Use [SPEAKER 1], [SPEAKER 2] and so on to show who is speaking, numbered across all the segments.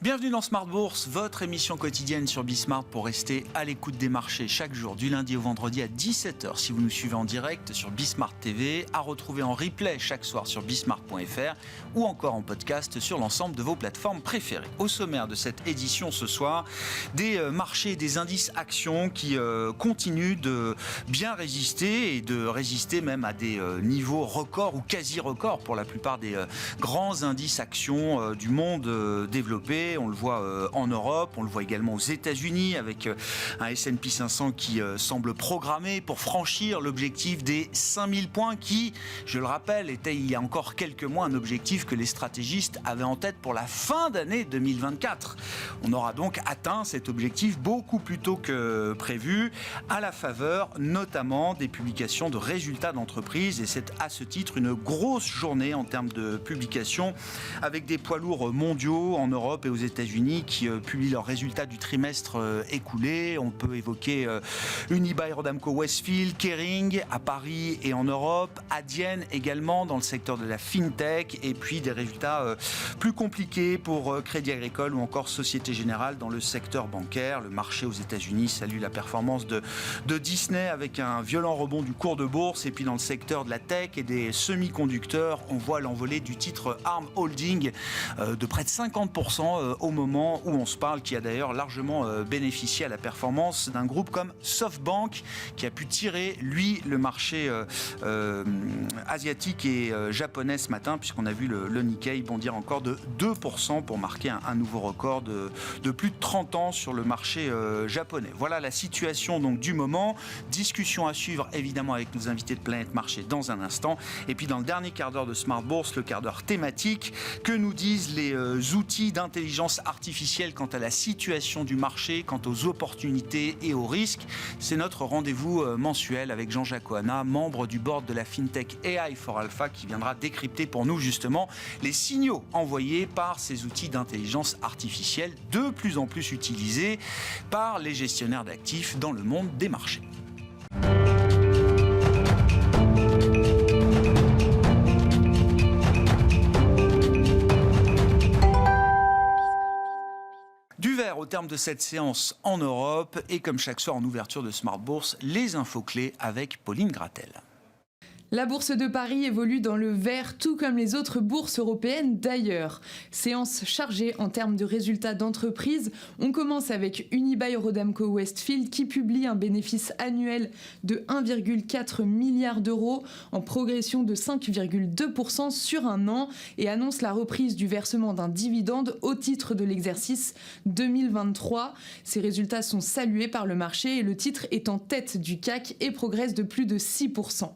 [SPEAKER 1] Bienvenue dans Smart Bourse, votre émission quotidienne sur Bismart pour rester à l'écoute des marchés chaque jour, du lundi au vendredi à 17h si vous nous suivez en direct sur Bismart TV, à retrouver en replay chaque soir sur bismart.fr ou encore en podcast sur l'ensemble de vos plateformes préférées. Au sommaire de cette édition ce soir, des marchés et des indices actions qui continuent de bien résister et de résister même à des niveaux records ou quasi-records pour la plupart des grands indices actions du monde développé. On le voit en Europe, on le voit également aux États-Unis avec un S&P 500 qui semble programmé pour franchir l'objectif des 5000 points qui, je le rappelle, était il y a encore quelques mois un objectif que les stratégistes avaient en tête pour la fin d'année 2024. On aura donc atteint cet objectif beaucoup plus tôt que prévu, à la faveur notamment des publications de résultats d'entreprise, et c'est à ce titre une grosse journée en termes de publications avec des poids lourds mondiaux en Europe et aux États-Unis qui publient leurs résultats du trimestre écoulé. On peut évoquer Unibail Rodamco Westfield, Kering à Paris et en Europe, Adyen également dans le secteur de la FinTech, et puis des résultats plus compliqués pour Crédit Agricole ou encore Société Générale dans le secteur bancaire. Le marché aux États-Unis salue la performance de Disney avec un violent rebond du cours de bourse, et puis dans le secteur de la tech et des semi-conducteurs, on voit l'envolée du titre ARM Holding de près de 50% au moment où on se parle, qui a d'ailleurs largement bénéficié à la performance d'un groupe comme SoftBank qui a pu tirer, lui, le marché asiatique et japonais ce matin, puisqu'on a vu le Nikkei bondir encore de 2% pour marquer un nouveau record de plus de 30 ans sur le marché japonais. Voilà la situation donc du moment. Discussion à suivre évidemment avec nos invités de Planète Marché dans un instant. Et puis dans le dernier quart d'heure de Smart Bourse, le quart d'heure thématique, que nous disent les outils d'intelligence artificielle quant à la situation du marché, quant aux opportunités et aux risques. C'est notre rendez-vous mensuel avec Jean-Jacques Ohana, membre du board de la FinTech AI for Alpha, qui viendra décrypter pour nous justement les signaux envoyés par ces outils d'intelligence artificielle de plus en plus utilisés par les gestionnaires d'actifs dans le monde des marchés. Au terme de cette séance en Europe, et comme chaque soir en ouverture de Smart Bourse, les infos clés avec Pauline Gratel.
[SPEAKER 2] La bourse de Paris évolue dans le vert, tout comme les autres bourses européennes d'ailleurs. Séance chargée en termes de résultats d'entreprise. On commence avec Unibail Rodamco Westfield qui publie un bénéfice annuel de 1,4 milliard d'euros en progression de 5,2% sur un an et annonce la reprise du versement d'un dividende au titre de l'exercice 2023. Ces résultats sont salués par le marché et le titre est en tête du CAC et progresse de plus de 6%.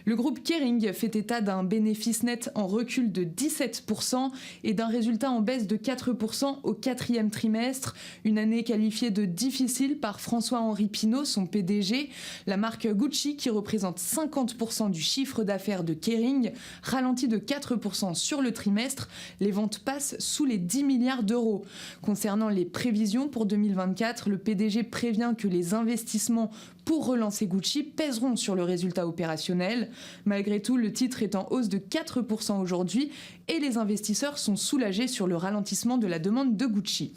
[SPEAKER 2] Le groupe Kering fait état d'un bénéfice net en recul de 17% et d'un résultat en baisse de 4% au quatrième trimestre. Une année qualifiée de difficile par François-Henri Pinault, son PDG. La marque Gucci, qui représente 50% du chiffre d'affaires de Kering, ralentit de 4% sur le trimestre. Les ventes passent sous les 10 milliards d'euros. Concernant les prévisions pour 2024, le PDG prévient que les investissements pour relancer Gucci pèseront sur le résultat opérationnel. Malgré tout, le titre est en hausse de 4% aujourd'hui et les investisseurs sont soulagés sur le ralentissement de la demande de Gucci.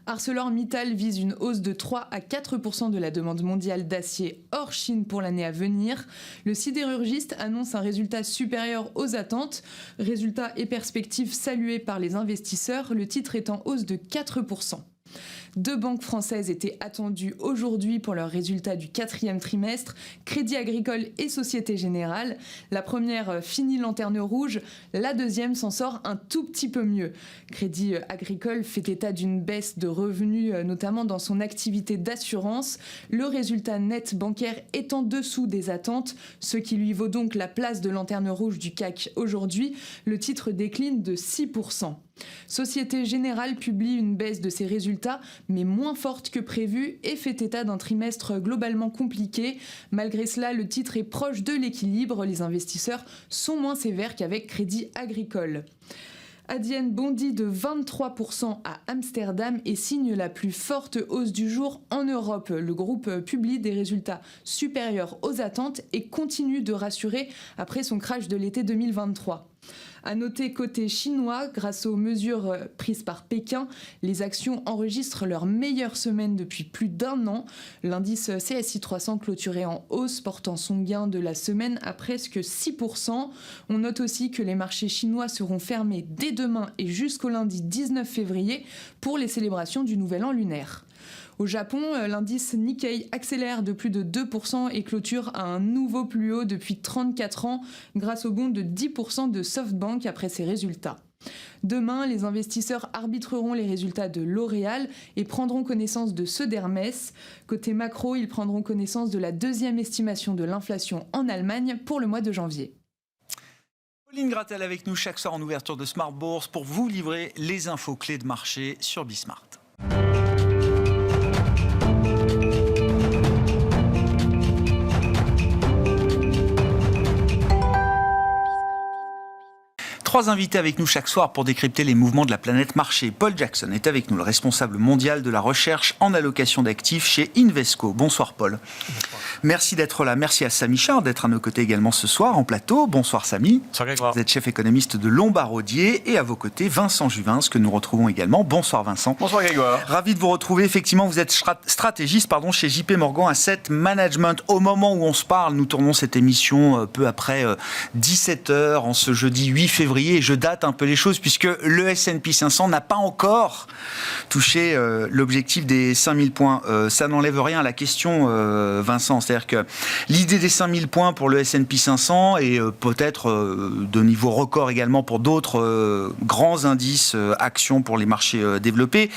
[SPEAKER 2] ArcelorMittal vise une hausse de 3 à 4% de la demande mondiale d'acier hors Chine pour l'année à venir. Le sidérurgiste annonce un résultat supérieur aux attentes. Résultats et perspectives salués par les investisseurs, le titre est en hausse de 4%. Deux banques françaises étaient attendues aujourd'hui pour leurs résultats du quatrième trimestre, Crédit Agricole et Société Générale. La première finit lanterne rouge, la deuxième s'en sort un tout petit peu mieux. Crédit Agricole fait état d'une baisse de revenus, notamment dans son activité d'assurance. Le résultat net bancaire est en dessous des attentes, ce qui lui vaut donc la place de lanterne rouge du CAC aujourd'hui. Le titre décline de 6%. Société Générale publie une baisse de ses résultats, mais moins forte que prévu et fait état d'un trimestre globalement compliqué. Malgré cela, le titre est proche de l'équilibre. Les investisseurs sont moins sévères qu'avec Crédit Agricole. Adyen bondit de 23% à Amsterdam et signe la plus forte hausse du jour en Europe. Le groupe publie des résultats supérieurs aux attentes et continue de rassurer après son crash de l'été 2023. À noter côté chinois, grâce aux mesures prises par Pékin, les actions enregistrent leur meilleure semaine depuis plus d'1 an. L'indice CSI 300 clôturé en hausse, portant son gain de la semaine à presque 6%. On note aussi que les marchés chinois seront fermés dès demain et jusqu'au lundi 19 février pour les célébrations du Nouvel An lunaire. Au Japon, l'indice Nikkei accélère de plus de 2% et clôture à un nouveau plus haut depuis 34 ans grâce au bond de 10% de SoftBank après ses résultats. Demain, les investisseurs arbitreront les résultats de L'Oréal et prendront connaissance de ceux d'Hermès. Côté macro, ils prendront connaissance de la deuxième estimation de l'inflation en Allemagne pour le mois de janvier.
[SPEAKER 1] Pauline Grattel avec nous chaque soir en ouverture de Smart Bourse pour vous livrer les infos clés de marché sur Bismart. Trois invités avec nous chaque soir pour décrypter les mouvements de la planète marché. Paul Jackson est avec nous, le responsable mondial de la recherche en allocation d'actifs chez Invesco. Bonsoir Paul. Bonsoir. Merci d'être là. Merci à Samy Char d'être à nos côtés également ce soir en plateau. Bonsoir Samy.
[SPEAKER 3] Bonsoir Grégoire.
[SPEAKER 1] Vous êtes chef économiste de Lombardier et à vos côtés Vincent Juvin, que nous retrouvons également. Bonsoir Vincent.
[SPEAKER 3] Bonsoir Grégoire.
[SPEAKER 1] Ravi de vous retrouver. Effectivement, vous êtes stratégiste chez JP Morgan Asset Management. Au moment où on se parle, nous tournons cette émission peu après 17h en ce jeudi 8 février. Et je date un peu les choses puisque le S&P 500 n'a pas encore touché l'objectif des 5000 points. Ça n'enlève rien à la question, Vincent. C'est-à-dire que l'idée des 5000 points pour le S&P 500 et peut-être de niveau record également pour d'autres grands indices actions pour les marchés développés,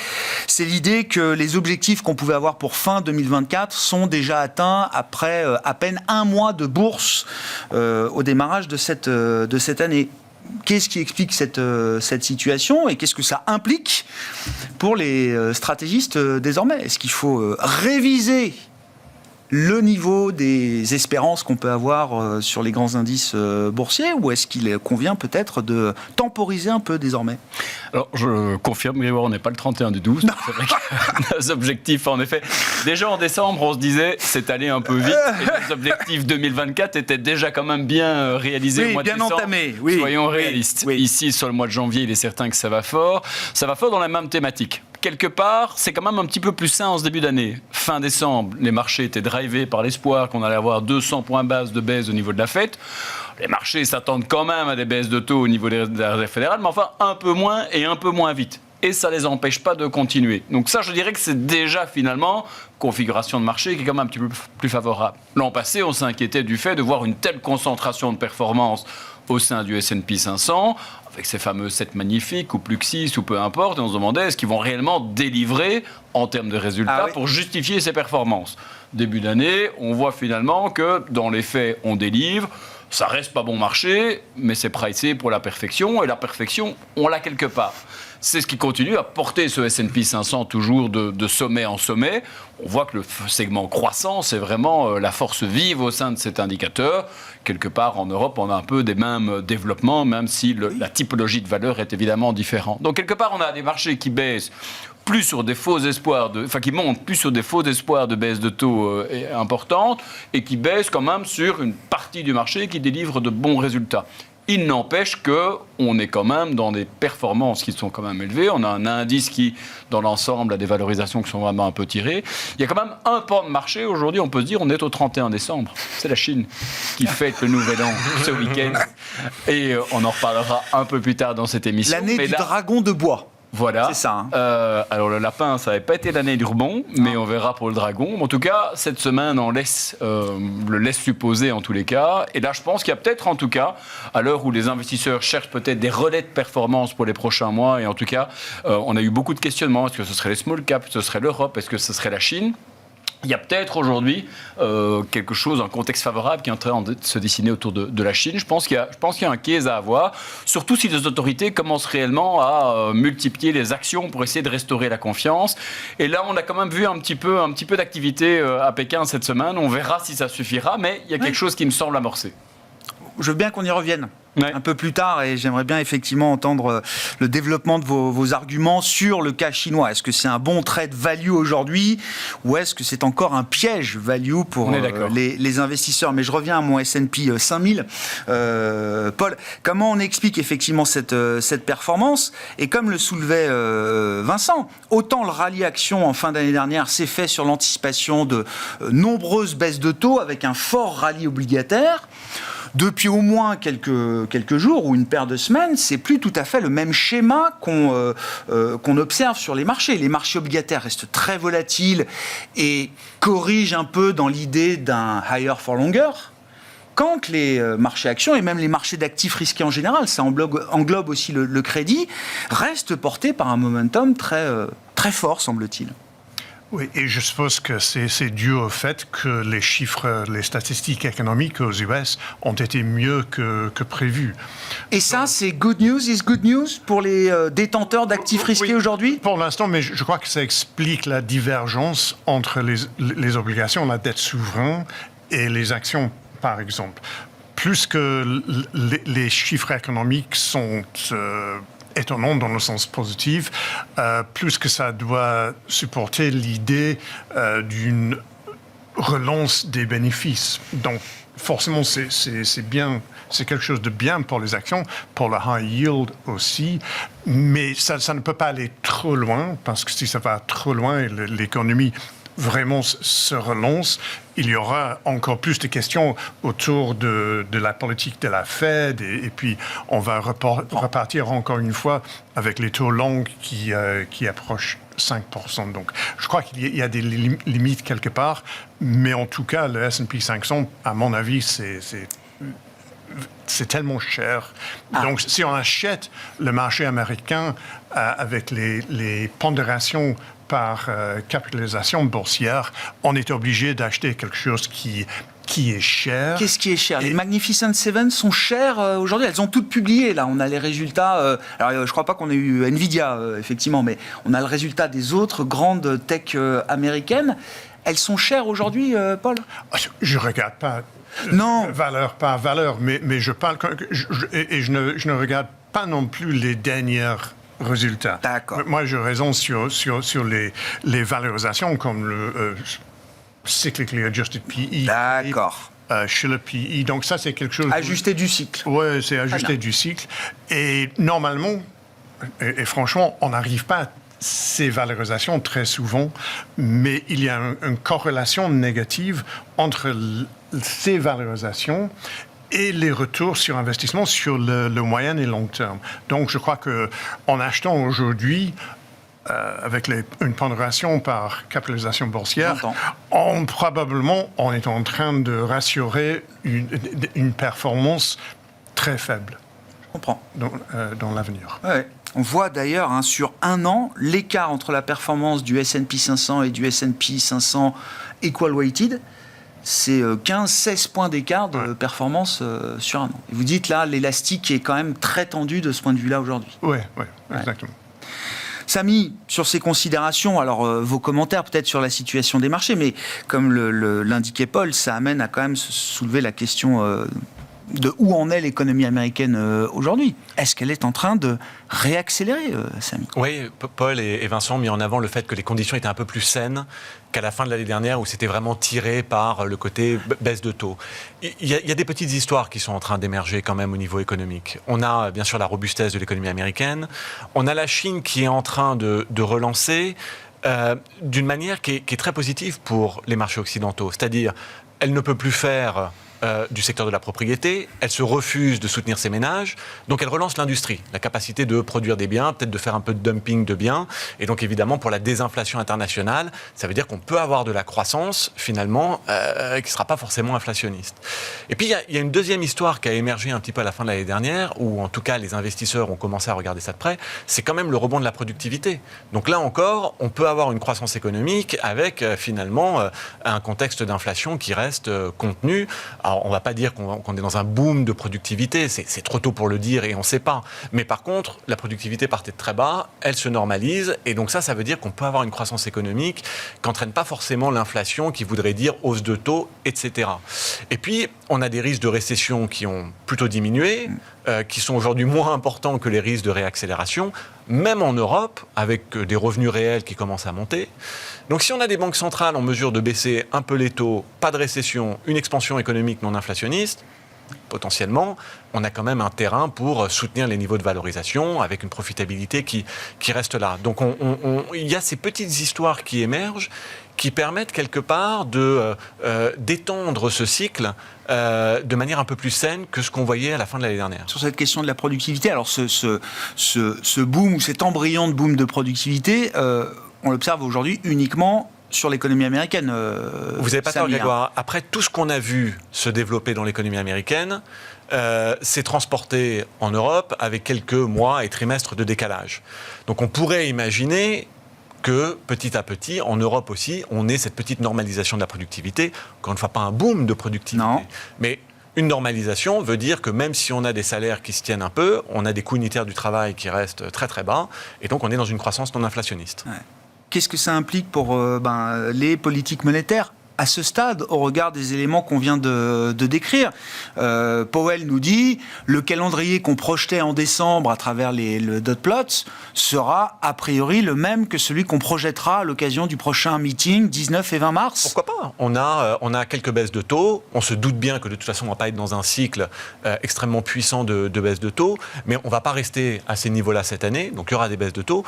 [SPEAKER 1] c'est l'idée que les objectifs qu'on pouvait avoir pour fin 2024 sont déjà atteints après à peine un mois de bourse au démarrage de cette année. Qu'est-ce qui explique cette situation et qu'est-ce que ça implique pour les stratégistes désormais ? Est-ce qu'il faut réviser le niveau des espérances qu'on peut avoir sur les grands indices boursiers ou est-ce qu'il convient peut-être de temporiser un peu désormais ?
[SPEAKER 3] Alors, je confirme, Grégoire, on n'est pas le 31 du 12. C'est vrai que nos objectifs, en effet, déjà en décembre, on se disait c'est allé un peu vite et les objectifs 2024 étaient déjà quand même bien réalisés au mois de décembre.
[SPEAKER 1] Entamés. Oui,
[SPEAKER 3] soyons réalistes.
[SPEAKER 1] Oui.
[SPEAKER 3] Ici, sur le mois de janvier, il est certain que ça va fort. Ça va fort dans la même thématique. Quelque part, c'est quand même un petit peu plus sain en ce début d'année. Fin décembre, les marchés étaient drivés par l'espoir qu'on allait avoir 200 points base de baisse au niveau de la Fed. Les marchés s'attendent quand même à des baisses de taux au niveau de la Réserve fédérale, mais enfin un peu moins et un peu moins vite. Et ça ne les empêche pas de continuer. Donc ça, je dirais que c'est déjà finalement configuration de marché qui est quand même un petit peu plus favorable. L'an passé, on s'inquiétait du fait de voir une telle concentration de performance au sein du S&P 500, avec ces fameux 7 magnifiques, ou Pluxis, ou peu importe, et on se demandait est-ce qu'ils vont réellement délivrer en termes de résultats pour justifier ces performances. Début d'année, on voit finalement que dans les faits, on délivre. Ça reste pas bon marché, mais c'est pricé pour la perfection, et la perfection, on l'a quelque part. C'est ce qui continue à porter ce S&P 500 toujours de sommet en sommet. On voit que le segment croissant, c'est vraiment la force vive au sein de cet indicateur. Quelque part, en Europe, on a un peu des mêmes développements, même si la typologie de valeur est évidemment différente. Donc, quelque part, on a des marchés qui baissent plus sur des faux espoirs, qui montent plus sur des faux espoirs de baisse de taux importantes et qui baissent quand même sur une partie du marché qui délivre de bons résultats. Il n'empêche qu'on est quand même dans des performances qui sont quand même élevées. On a un indice qui, dans l'ensemble, a des valorisations qui sont vraiment un peu tirées. Il y a quand même un pan de marché. Aujourd'hui, on peut se dire on est au 31 décembre. C'est la Chine qui fête le Nouvel An ce week-end. Et on en reparlera un peu plus tard dans cette émission.
[SPEAKER 1] L'année du dragon de bois.
[SPEAKER 3] Voilà.
[SPEAKER 1] C'est ça. Hein.
[SPEAKER 3] Alors le lapin, ça n'avait pas été l'année du rebond, mais on verra pour le dragon. En tout cas, cette semaine, on le laisse supposer en tous les cas. Et là, je pense qu'il y a peut-être, en tout cas, à l'heure où les investisseurs cherchent peut-être des relais de performance pour les prochains mois, et en tout cas, on a eu beaucoup de questionnements. Est-ce que ce serait les small caps, ce serait l'Europe, est-ce que ce serait la Chine ? Il y a peut-être aujourd'hui quelque chose, un contexte favorable qui est en train de se dessiner autour de la Chine. Je pense qu'il y a un case à avoir, surtout si les autorités commencent réellement à multiplier les actions pour essayer de restaurer la confiance. Et là, on a quand même vu un petit peu d'activité à Pékin cette semaine. On verra si ça suffira, mais il y a quelque chose qui me semble amorcé.
[SPEAKER 1] Je veux bien qu'on y revienne. un peu plus tard, et j'aimerais bien effectivement entendre le développement de vos arguments sur le cas chinois. Est-ce que c'est un bon trade value aujourd'hui, ou est-ce que c'est encore un piège value pour les investisseurs? Mais je reviens à mon S&P 5000. Paul, comment on explique effectivement cette performance? Et comme le soulevait Vincent, autant le rallye action en fin d'année dernière s'est fait sur l'anticipation de nombreuses baisses de taux avec un fort rallye obligataire. Depuis au moins quelques jours ou une paire de semaines, c'est plus tout à fait le même schéma qu'on observe sur les marchés. Les marchés obligataires restent très volatiles et corrigent un peu dans l'idée d'un higher for longer. Quand les marchés actions et même les marchés d'actifs risqués en général, ça englobe aussi le crédit, restent portés par un momentum très fort, semble-t-il.
[SPEAKER 4] Oui, et je suppose que c'est dû au fait que les chiffres, les statistiques économiques aux US ont été mieux que prévu.
[SPEAKER 1] Et ça, c'est good news pour les détenteurs d'actifs risqués aujourd'hui?
[SPEAKER 4] Pour l'instant, mais je crois que ça explique la divergence entre les obligations, la dette souveraine et les actions, par exemple. Plus que les chiffres économiques sont étonnant dans le sens positif, plus que ça doit supporter l'idée d'une relance des bénéfices. Donc, forcément, c'est bien, c'est quelque chose de bien pour les actions, pour le high yield aussi, mais ça ne peut pas aller trop loin, parce que si ça va trop loin et l'économie vraiment se relance, il y aura encore plus de questions autour de la politique de la Fed et puis on va repartir encore une fois avec les taux longs qui approchent 5%. Donc je crois qu'il y a des limites quelque part, mais en tout cas le S&P 500, à mon avis, c'est tellement cher. Donc, si on achète le marché américain avec les pondérations par capitalisation boursière, on est obligé d'acheter quelque chose qui est cher.
[SPEAKER 1] Qu'est-ce qui est cher? Les Magnificent Seven sont chères aujourd'hui. Elles ont toutes publié. Là, on a les résultats. Alors, je ne crois pas qu'on ait eu Nvidia, effectivement, mais on a le résultat des autres grandes tech américaines. Elles sont chères aujourd'hui, Paul?
[SPEAKER 4] Je ne regarde pas.
[SPEAKER 1] Non.
[SPEAKER 4] Valeur par valeur, mais je parle et je ne regarde pas non plus les dernières résultats.
[SPEAKER 1] D'accord.
[SPEAKER 4] Moi, je raisonne sur les valorisations comme le cyclically adjusted PE.
[SPEAKER 1] D'accord.
[SPEAKER 4] Chez le PE. Donc ça, c'est quelque chose...
[SPEAKER 1] Ajusté du cycle.
[SPEAKER 4] Oui, c'est ajusté du cycle. Et normalement, et franchement, on n'arrive pas à ces valorisations très souvent, mais il y a une corrélation négative entre ces valorisations et les retours sur investissement sur le moyen et long terme. Donc, je crois qu'en achetant aujourd'hui, avec une pondération par capitalisation boursière, probablement, on est en train de rassurer une performance très faible.
[SPEAKER 1] Je comprends.
[SPEAKER 4] Dans l'avenir.
[SPEAKER 1] Ouais. On voit d'ailleurs sur un an l'écart entre la performance du S&P 500 et du S&P 500 Equal Weighted. C'est 15-16 points d'écart de performance sur un an. Et vous dites là, l'élastique est quand même très tendu de ce point de vue-là aujourd'hui.
[SPEAKER 4] Oui, exactement.
[SPEAKER 1] Samy, sur ces considérations, alors vos commentaires peut-être sur la situation des marchés, mais comme l'indiquait Paul, ça amène à quand même soulever la question de où en est l'économie américaine aujourd'hui. Est-ce qu'elle est en train de réaccélérer, Samy?
[SPEAKER 5] Oui, Paul et Vincent ont mis en avant le fait que les conditions étaient un peu plus saines qu'à la fin de l'année dernière où c'était vraiment tiré par le côté baisse de taux. Il y a des petites histoires qui sont en train d'émerger quand même au niveau économique. On a bien sûr la robustesse de l'économie américaine. On a la Chine qui est en train de relancer d'une manière qui est très positive pour les marchés occidentaux. C'est-à-dire, elle ne peut plus faire du secteur de la propriété, elle se refuse de soutenir ses ménages, donc elle relance l'industrie, la capacité de produire des biens, peut-être de faire un peu de dumping de biens, et donc évidemment pour la désinflation internationale, ça veut dire qu'on peut avoir de la croissance finalement qui ne sera pas forcément inflationniste. Et puis il y a une deuxième histoire qui a émergé un petit peu à la fin de l'année dernière, où en tout cas les investisseurs ont commencé à regarder ça de près, c'est quand même le rebond de la productivité. Donc là encore, on peut avoir une croissance économique avec finalement un contexte d'inflation qui reste contenu. Alors, on ne va pas dire qu'on est dans un boom de productivité, c'est trop tôt pour le dire et on ne sait pas. Mais par contre, la productivité partait de très bas, elle se normalise, et donc ça veut dire qu'on peut avoir une croissance économique qui n'entraîne pas forcément l'inflation, qui voudrait dire hausse de taux, etc. Et puis, on a des risques de récession qui ont plutôt diminué. qui sont aujourd'hui moins importants que les risques de réaccélération, même en Europe, avec des revenus réels qui commencent à monter. Donc si on a des banques centrales en mesure de baisser un peu les taux, pas de récession, une expansion économique non inflationniste, potentiellement, on a quand même un terrain pour soutenir les niveaux de valorisation avec une profitabilité qui reste là. Donc il y a ces petites histoires qui émergent qui permettent quelque part d'étendre ce cycle de manière un peu plus saine que ce qu'on voyait à la fin de l'année dernière.
[SPEAKER 1] Sur cette question de la productivité, alors ce boom ou cet embryon de boom de productivité, on l'observe aujourd'hui uniquement sur l'économie américaine.
[SPEAKER 5] Vous n'avez pas tort, Grégoire. Après tout ce qu'on a vu se développer dans l'économie américaine, s'est transporté en Europe avec quelques mois et trimestres de décalage. Donc on pourrait imaginer que petit à petit, en Europe aussi, on ait cette petite normalisation de la productivité. Encore une fois, pas un boom de productivité,
[SPEAKER 1] non.
[SPEAKER 5] Mais une normalisation veut dire que même si on a des salaires qui se tiennent un peu, on a des coûts unitaires du travail qui restent très très bas, et donc on est dans une croissance non inflationniste.
[SPEAKER 1] Ouais. Qu'est-ce que ça implique pour les politiques monétaires à ce stade, au regard des éléments qu'on vient de décrire? Powell nous dit le calendrier qu'on projetait en décembre à travers le dot plots sera a priori le même que celui qu'on projettera à l'occasion du prochain meeting 19 et 20 mars.
[SPEAKER 5] Pourquoi pas ? On a quelques baisses de taux. On se doute bien que de toute façon, on ne va pas être dans un cycle extrêmement puissant de baisse de taux, mais on ne va pas rester à ces niveaux-là cette année. Donc il y aura des baisses de taux.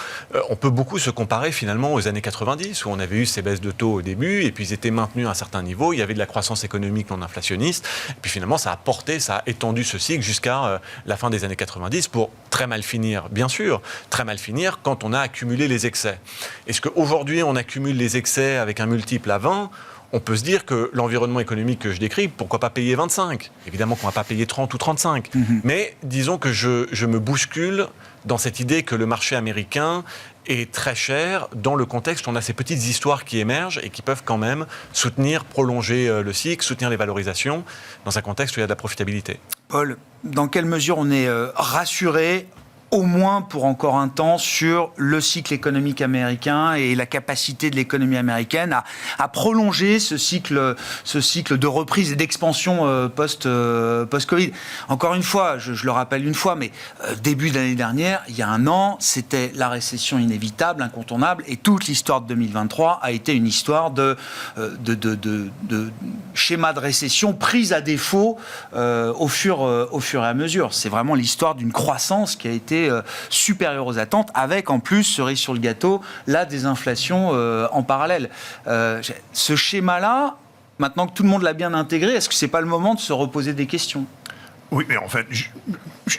[SPEAKER 5] On peut beaucoup se comparer finalement aux années 90, où on avait eu ces baisses de taux au début, et puis ils étaient maintenus à un certain niveau. Il y avait de la croissance économique non inflationniste. Et puis finalement, ça a étendu ce cycle jusqu'à la fin des années 90 pour très mal finir, bien sûr. Très mal finir quand on a accumulé les excès. Est-ce qu'aujourd'hui, on accumule les excès avec un multiple à 20 ? On peut se dire que l'environnement économique que je décris, pourquoi pas payer 25 ? Évidemment qu'on ne va pas payer 30 ou 35. Mais disons que je me bouscule dans cette idée que le marché américain est très cher dans le contexte où on a ces petites histoires qui émergent et qui peuvent quand même soutenir, prolonger le cycle, soutenir les valorisations dans un contexte où il y a de la profitabilité.
[SPEAKER 1] Paul, dans quelle mesure on est rassuré, au moins pour encore un temps, sur le cycle économique américain et la capacité de l'économie américaine à prolonger ce cycle de reprise et d'expansion post-Covid. Encore une fois, je le rappelle une fois, mais début de l'année dernière, il y a un an, c'était la récession inévitable, incontournable, et toute l'histoire de 2023 a été une histoire de schéma de récession prise à défaut au fur et à mesure. C'est vraiment l'histoire d'une croissance qui a été supérieure aux attentes, avec en plus, cerise sur le gâteau, la désinflation en parallèle. Ce schéma-là, maintenant que tout le monde l'a bien intégré, est-ce que ce n'est pas le moment de se reposer des questions ?
[SPEAKER 4] Oui, mais en fait,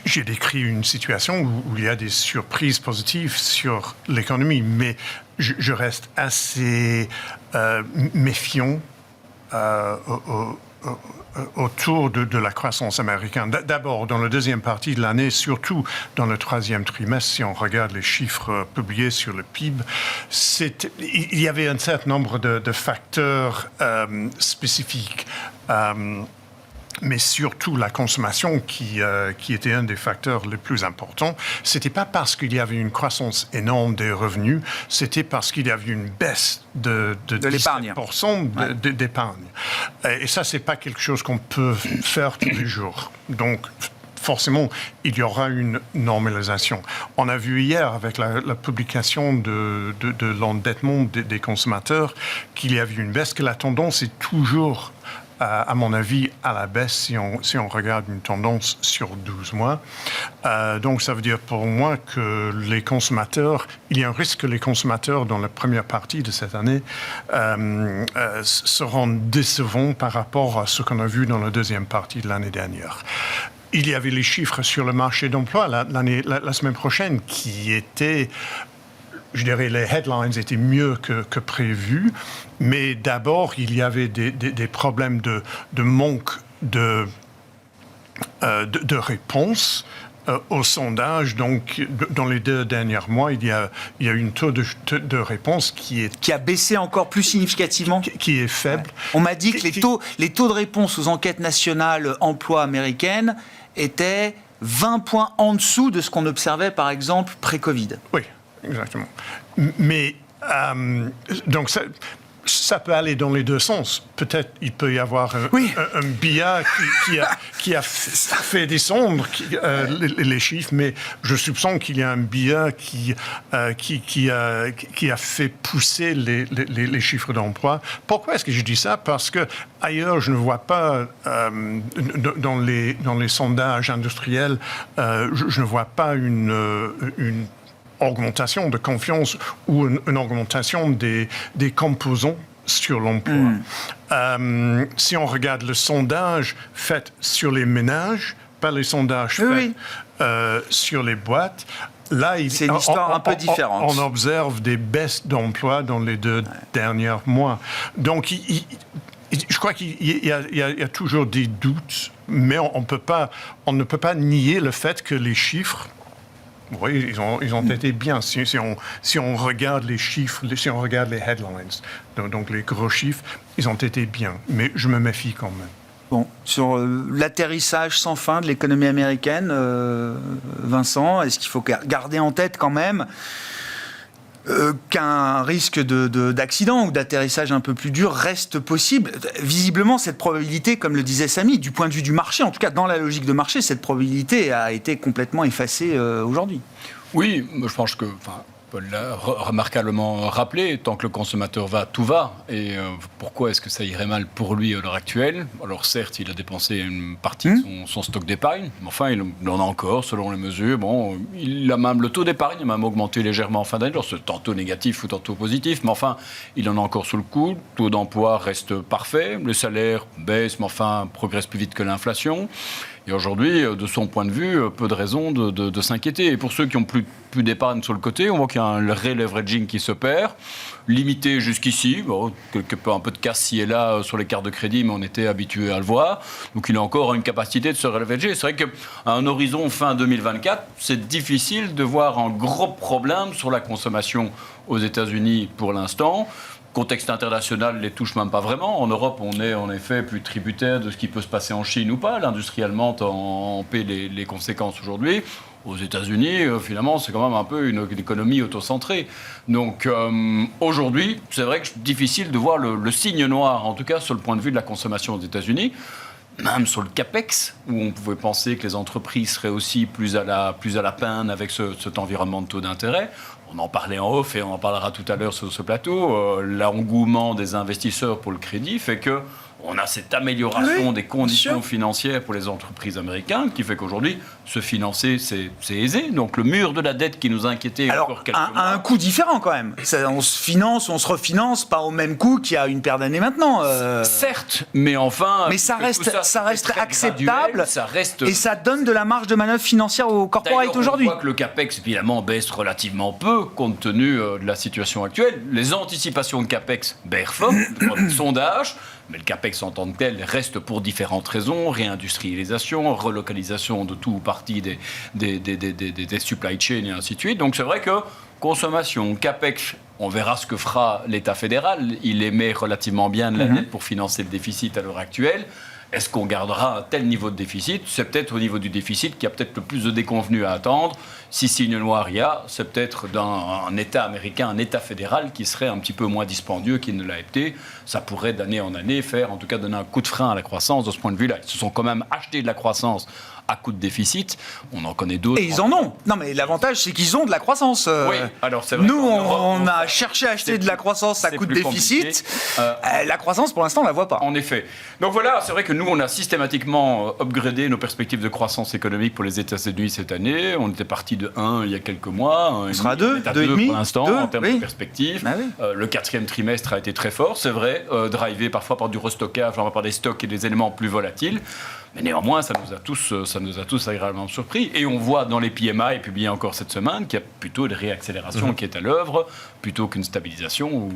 [SPEAKER 4] j'ai décrit une situation où il y a des surprises positives sur l'économie, mais je reste assez méfiant autour de la croissance américaine. D'abord, dans la deuxième partie de l'année, surtout dans le troisième trimestre, si on regarde les chiffres publiés sur le PIB, il y avait un certain nombre de facteurs spécifiques. Mais surtout la consommation qui était un des facteurs les plus importants. C'était pas parce qu'il y avait une croissance énorme des revenus, c'était parce qu'il y avait une baisse de 17% d'épargne. Et ça, c'est pas quelque chose qu'on peut faire tous les jours. Donc, forcément, il y aura une normalisation. On a vu hier, avec la publication de l'endettement des consommateurs, qu'il y avait une baisse, que la tendance est toujours à mon avis, à la baisse si on regarde une tendance sur 12 mois. Donc, ça veut dire pour moi que les consommateurs, il y a un risque que les consommateurs, dans la première partie de cette année, seront décevants par rapport à ce qu'on a vu dans la deuxième partie de l'année dernière. Il y avait les chiffres sur le marché d'emploi la semaine prochaine qui étaient... Je dirais les headlines étaient mieux que prévu, mais d'abord, il y avait des problèmes de manque de réponse au sondage. Donc, dans les 2 derniers mois, il y a une taux de réponse qui
[SPEAKER 1] a baissé encore plus significativement.
[SPEAKER 4] Qui est faible.
[SPEAKER 1] Ouais. On m'a dit que les taux de réponse aux enquêtes nationales emploi américaines étaient 20 points en dessous de ce qu'on observait, par exemple, pré-Covid.
[SPEAKER 4] Oui. Exactement. Mais donc ça peut aller dans les deux sens. Peut-être il peut y avoir un BIA qui a fait descendre les chiffres, mais je soupçonne qu'il y a un BIA qui a fait pousser les chiffres d'emploi. Pourquoi est-ce que je dis ça? Parce que ailleurs, je ne vois pas dans les sondages industriels, je ne vois pas une augmentation de confiance ou une augmentation des composants sur l'emploi. Si on regarde le sondage fait sur les ménages, pas les sondages faits sur les boîtes, là,
[SPEAKER 1] c'est une histoire un peu différente.
[SPEAKER 4] On observe des baisses d'emploi dans les 2 derniers mois. Donc, je crois qu'il y a toujours des doutes, mais on ne peut pas nier le fait que les chiffres, oui, ils ont été bien. Si on regarde les chiffres, si on regarde les headlines, donc les gros chiffres, ils ont été bien. Mais je me méfie quand même.
[SPEAKER 1] Bon, sur l'atterrissage sans fin de l'économie américaine, Vincent, est-ce qu'il faut garder en tête quand même qu'un risque d'accident ou d'atterrissage un peu plus dur reste possible? Visiblement, cette probabilité, comme le disait Samy, du point de vue du marché, en tout cas dans la logique de marché, cette probabilité a été complètement effacée aujourd'hui.
[SPEAKER 3] Oui, je pense que... Paul l'a remarquablement rappelé, tant que le consommateur va, tout va. Et pourquoi est-ce que ça irait mal pour lui à l'heure actuelle? Alors certes, il a dépensé une partie de son stock d'épargne, mais enfin, il en a encore, selon les mesures. Bon, il a même le taux d'épargne a même augmenté légèrement en fin d'année. Alors c'est tantôt négatif ou tantôt positif, mais enfin, il en a encore sous le coude. Le taux d'emploi reste parfait. Le salaire baisse, mais enfin, progresse plus vite que l'inflation. Et aujourd'hui, de son point de vue, peu de raisons de s'inquiéter. Et pour ceux qui n'ont plus d'épargne sur le côté, on voit qu'il y a un re-leveraging qui perd, limité jusqu'ici. Bon, un peu de casse ci et là sur les cartes de crédit, mais on était habitué à le voir. Donc il a encore une capacité de se relever. C'est vrai qu'à un horizon fin 2024, c'est difficile de voir un gros problème sur la consommation aux États-Unis pour l'instant. Contexte international ne les touche même pas vraiment. En Europe, on est en effet plus tributaire de ce qui peut se passer en Chine ou pas. L'industrie allemande en paie les conséquences aujourd'hui. Aux États-Unis, finalement, c'est quand même un peu une économie autocentrée. Donc aujourd'hui, c'est vrai que c'est difficile de voir le signe noir, en tout cas sur le point de vue de la consommation aux États-Unis. Même sur le CAPEX, où on pouvait penser que les entreprises seraient aussi plus à la peine avec cet environnement de taux d'intérêt. On en parlait en off et on en parlera tout à l'heure sur ce plateau. L'engouement des investisseurs pour le crédit fait que on a cette amélioration des conditions financières pour les entreprises américaines qui fait qu'aujourd'hui, se financer, c'est aisé. Donc le mur de la dette qui nous inquiétait encore quelques mois.
[SPEAKER 1] À un coût différent quand même. On se finance, on se refinance, pas au même coût qu'il y a une paire d'années maintenant.
[SPEAKER 3] Certes, mais enfin...
[SPEAKER 1] Mais ça reste acceptable
[SPEAKER 3] graduel,
[SPEAKER 1] et ça donne de la marge de manœuvre financière aux corporates aujourd'hui.
[SPEAKER 3] On voit que le CAPEX, évidemment, baisse relativement peu compte tenu de la situation actuelle. Les anticipations de CAPEX baissent fort, le sondage. Mais le CAPEX en tant que tel reste pour différentes raisons, réindustrialisation, relocalisation de tout ou partie des supply chains et ainsi de suite. Donc c'est vrai que consommation, CAPEX, on verra ce que fera l'État fédéral. Il émet relativement bien de la dette pour financer le déficit à l'heure actuelle. Est-ce qu'on gardera un tel niveau de déficit? C'est peut-être au niveau du déficit qu'il y a peut-être le plus de déconvenus à attendre. Si signe noir il y a, c'est peut-être d'un État américain, un État fédéral qui serait un petit peu moins dispendieux qu'il ne l'a été. Ça pourrait d'année en année faire, en tout cas donner un coup de frein à la croissance de ce point de vue-là. Ils se sont quand même achetés de la croissance à coup de déficit. On en connaît d'autres.
[SPEAKER 1] Et ils en ont. Non, mais l'avantage, c'est qu'ils ont de la croissance.
[SPEAKER 3] Oui, alors c'est vrai.
[SPEAKER 1] Nous, on a cherché à acheter de la croissance à coup de déficit. La croissance, pour l'instant, on ne la voit pas.
[SPEAKER 3] En effet. Donc voilà, c'est vrai que nous, on a systématiquement upgradé nos perspectives de croissance économique pour les États-Unis cette année. On était parti de 1 il y a quelques mois.
[SPEAKER 1] On sera à 2, 2,5
[SPEAKER 3] pour l'instant, en termes de perspectives. Ah oui. Le 4e trimestre a été très fort, c'est vrai, drivé parfois par du restockage, par des stocks et des éléments plus volatiles. Mais néanmoins, ça nous a tous agréablement surpris. Et on voit dans les PMI, publiés encore cette semaine, qu'il y a plutôt une réaccélération qui est à l'œuvre, plutôt qu'une stabilisation ou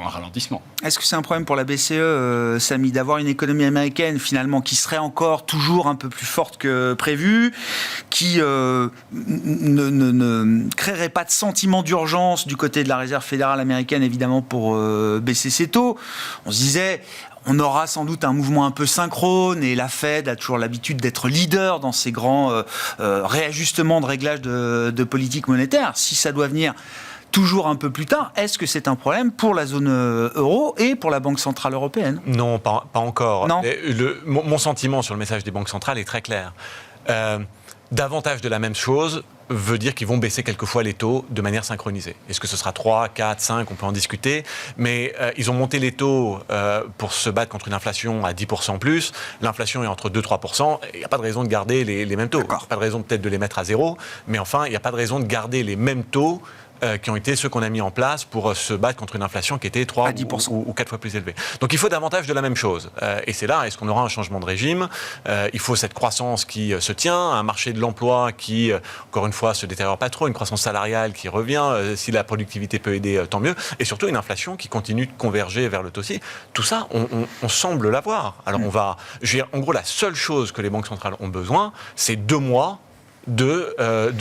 [SPEAKER 3] un ralentissement.
[SPEAKER 1] Est-ce que c'est un problème pour la BCE, Samy, d'avoir une économie américaine, finalement, qui serait encore toujours un peu plus forte que prévu, qui ne créerait pas de sentiment d'urgence du côté de la Réserve fédérale américaine, évidemment, pour baisser ses taux? On se disait... On aura sans doute un mouvement un peu synchrone et la Fed a toujours l'habitude d'être leader dans ces grands réajustements de réglage de politique monétaire. Si ça doit venir toujours un peu plus tard. Est-ce que c'est un problème pour la zone euro et pour la Banque Centrale Européenne ?
[SPEAKER 5] Non, pas encore.
[SPEAKER 1] Non.
[SPEAKER 5] Mon sentiment sur le message des banques centrales est très clair. Davantage de la même chose veut dire qu'ils vont baisser quelquefois les taux de manière synchronisée. Est-ce que ce sera 3, 4, 5, on peut en discuter, mais ils ont monté les taux pour se battre contre une inflation à 10% plus. L'inflation est entre 2-3%, il n'y a pas de raison de garder les mêmes taux. Il n'y a pas de raison peut-être de les mettre à zéro, mais enfin, il n'y a pas de raison de garder les mêmes taux qui ont été ceux qu'on a mis en place pour se battre contre une inflation qui était 3 ou 4 fois plus élevée. Donc il faut davantage de la même chose. Et c'est là, est-ce qu'on aura un changement de régime ? Il faut cette croissance qui se tient, un marché de l'emploi qui, encore une fois, se détériore pas trop, une croissance salariale qui revient, si la productivité peut aider, tant mieux, et surtout une inflation qui continue de converger vers le taux aussi. Tout ça, on semble l'avoir. Alors en gros, la seule chose que les banques centrales ont besoin, c'est 2 mois de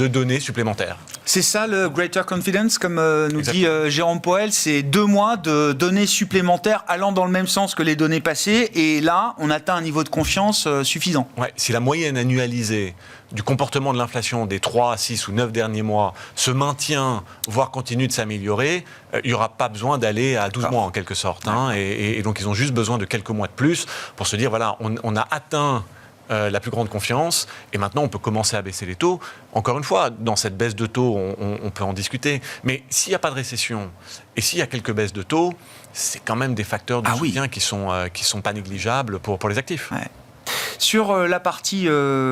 [SPEAKER 5] données supplémentaires.
[SPEAKER 1] C'est ça le greater confidence, comme nous dit Jérôme Poel, c'est 2 mois de données supplémentaires allant dans le même sens que les données passées, et là, on atteint un niveau de confiance suffisant.
[SPEAKER 5] Ouais, si la moyenne annualisée du comportement de l'inflation des 3, 6 ou 9 derniers mois se maintient, voire continue de s'améliorer, il n'y aura pas besoin d'aller à 12 mois en quelque sorte. Hein, et donc, ils ont juste besoin de quelques mois de plus pour se dire, voilà, on a atteint la plus grande confiance, et maintenant on peut commencer à baisser les taux. Encore une fois, dans cette baisse de taux, on peut en discuter, mais s'il n'y a pas de récession, et s'il y a quelques baisses de taux, c'est quand même des facteurs de soutien qui sont pas négligeables pour les actifs.
[SPEAKER 1] Ouais. Sur la partie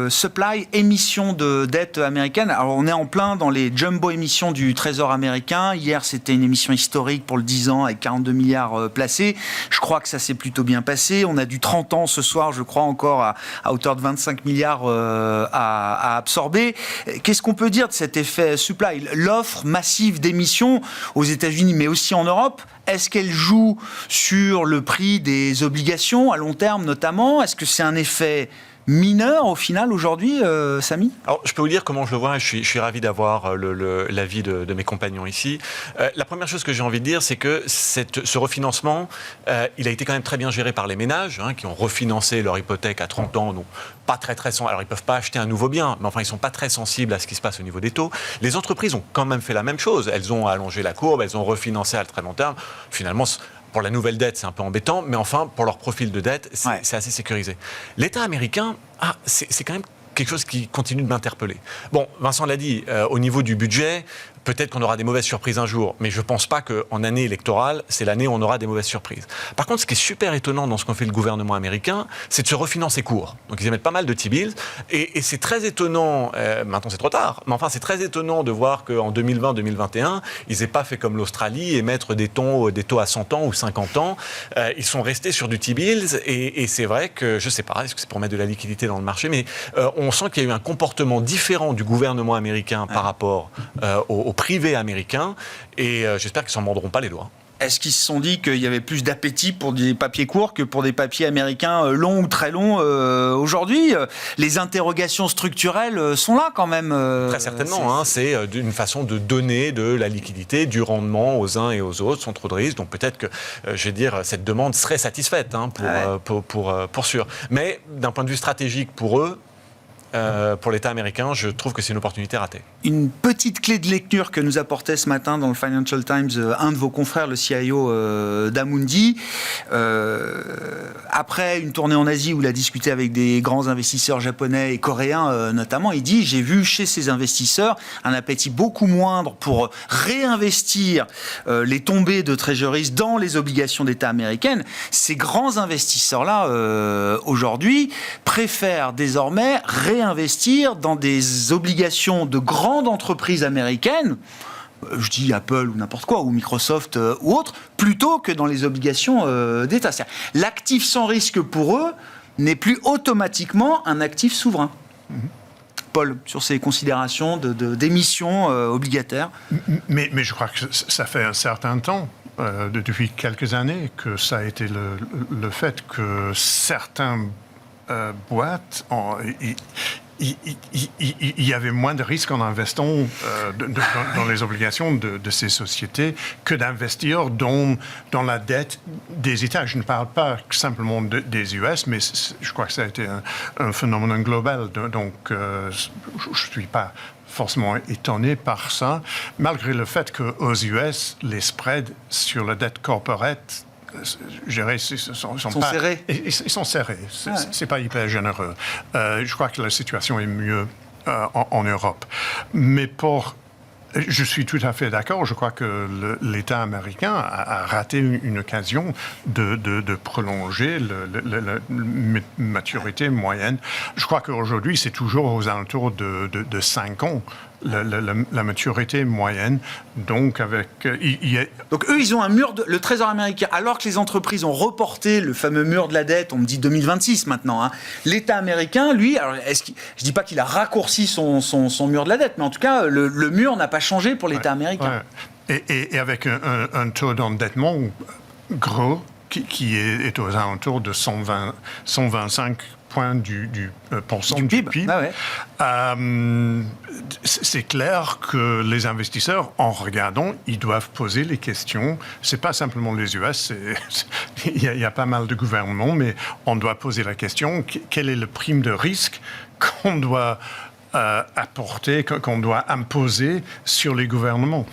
[SPEAKER 1] supply, émission de dette américaine, alors on est en plein dans les jumbo émissions du Trésor américain. Hier, c'était une émission historique pour le 10 ans avec 42 milliards placés. Je crois que ça s'est plutôt bien passé. On a du 30 ans ce soir, je crois, encore à hauteur de 25 milliards à absorber. Qu'est-ce qu'on peut dire de cet effet supply ? L'offre massive d'émissions aux États-Unis, mais aussi en Europe, est-ce qu'elle joue sur le prix des obligations à long terme notamment ? Est-ce que c'est un effet mineur au final aujourd'hui, Samy ?
[SPEAKER 5] Alors, je peux vous dire comment je le vois, je suis ravi d'avoir l'avis de mes compagnons ici. La première chose que j'ai envie de dire, c'est que ce refinancement, il a été quand même très bien géré par les ménages, qui ont refinancé leur hypothèque à 30 ans, donc pas très alors ils ne peuvent pas acheter un nouveau bien, mais enfin ils ne sont pas très sensibles à ce qui se passe au niveau des taux. Les entreprises ont quand même fait la même chose, elles ont allongé la courbe, elles ont refinancé à très long terme. Finalement, pour la nouvelle dette, c'est un peu embêtant, mais enfin, pour leur profil de dette, c'est assez sécurisé. L'État américain, c'est quand même quelque chose qui continue de m'interpeller. Bon, Vincent l'a dit, au niveau du budget, peut-être qu'on aura des mauvaises surprises un jour, mais je ne pense pas qu'en année électorale, c'est l'année où on aura des mauvaises surprises. Par contre, ce qui est super étonnant dans ce qu'en fait le gouvernement américain, c'est de se refinancer court. Donc ils émettent pas mal de T-bills, et c'est très étonnant, maintenant c'est trop tard, mais enfin c'est très étonnant de voir qu'en 2020-2021, ils n'aient pas fait comme l'Australie, émettre des taux à 100 ans ou 50 ans. Ils sont restés sur du T-bills, et c'est vrai que, je ne sais pas, est-ce que c'est pour mettre de la liquidité dans le marché, mais on sent qu'il y a eu un comportement différent du gouvernement américain par rapport au privé américain, et j'espère qu'ils ne s'en mordront pas les doigts.
[SPEAKER 1] Est-ce qu'ils se sont dit qu'il y avait plus d'appétit pour des papiers courts que pour des papiers américains longs ou très longs aujourd'hui ? Les interrogations structurelles sont là quand même.
[SPEAKER 5] Très certainement. C'est une façon de donner de la liquidité, du rendement aux uns et aux autres sans trop de risques. Donc peut-être que, je vais dire, cette demande serait satisfaite pour sûr. Mais d'un point de vue stratégique pour eux, pour l'État américain, je trouve que c'est une opportunité ratée.
[SPEAKER 1] Une petite clé de lecture que nous apportait ce matin dans le Financial Times un de vos confrères, le CIO d'Amundi. Après une tournée en Asie où il a discuté avec des grands investisseurs japonais et coréens notamment, il dit « J'ai vu chez ces investisseurs un appétit beaucoup moindre pour réinvestir les tombées de treasuries dans les obligations d'État américaines. Ces grands investisseurs-là, aujourd'hui, préfèrent désormais réinvestir dans des obligations de grandes entreprises américaines, je dis Apple ou n'importe quoi, ou Microsoft ou autre, plutôt que dans les obligations d'État. L'actif sans risque pour eux n'est plus automatiquement un actif souverain. Paul, sur ces considérations d'émissions obligataires.
[SPEAKER 4] Mais je crois que ça fait un certain temps, depuis quelques années, que ça a été le fait que certains boîtes, il y avait moins de risques en investant dans les obligations de ces sociétés que d'investir dans la dette des États. Je ne parle pas simplement des US, mais je crois que ça a été un phénomène global. Donc, je ne suis pas forcément étonné par ça, malgré le fait qu'aux US, les spreads sur la dette corporate, je dirais, sont pas,
[SPEAKER 1] serrés.
[SPEAKER 4] Ils sont serrés. C'est pas hyper généreux. Je crois que la situation est mieux en Europe. Mais je suis tout à fait d'accord. Je crois que l'État américain a raté une occasion de prolonger la maturité moyenne. Je crois qu'aujourd'hui, c'est toujours aux alentours de 5 ans. La maturité moyenne, donc
[SPEAKER 1] Donc eux, ils ont un mur, le Trésor américain, alors que les entreprises ont reporté le fameux mur de la dette, on me dit 2026 maintenant, hein. L'État américain, lui, alors je dis pas qu'il a raccourci son mur de la dette, mais en tout cas, le mur n'a pas changé pour l'État américain.
[SPEAKER 4] Ouais. Et avec un taux d'endettement gros qui est aux alentours de 125 points du PIB.
[SPEAKER 1] Ah ouais.
[SPEAKER 4] C'est clair que les investisseurs, en regardant, ils doivent poser les questions. C'est pas simplement les US, il y a pas mal de gouvernements, mais on doit poser la question, quel est le prime de risque qu'on doit apporter, qu'on doit imposer sur les gouvernements?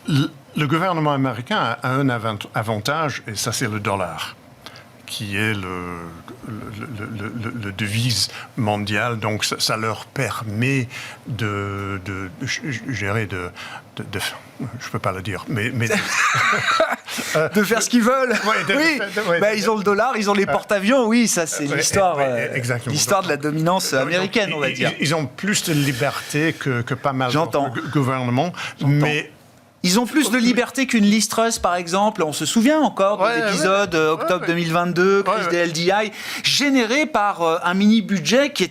[SPEAKER 4] Le gouvernement américain a un avantage, et ça c'est le dollar, qui est le devise mondiale. Donc ça leur permet de gérer je peux pas le dire, mais
[SPEAKER 1] de faire ce qu'ils veulent. Ils ont le dollar, ils ont les porte-avions. Oui, ça c'est l'histoire de la dominance américaine, on va dire.
[SPEAKER 4] Ils ont plus de liberté que pas mal de gouvernements, mais
[SPEAKER 1] ils ont plus de liberté qu'une Liz Truss, par exemple. On se souvient encore de l'épisode octobre 2022, crise des LDI, généré par un mini-budget qui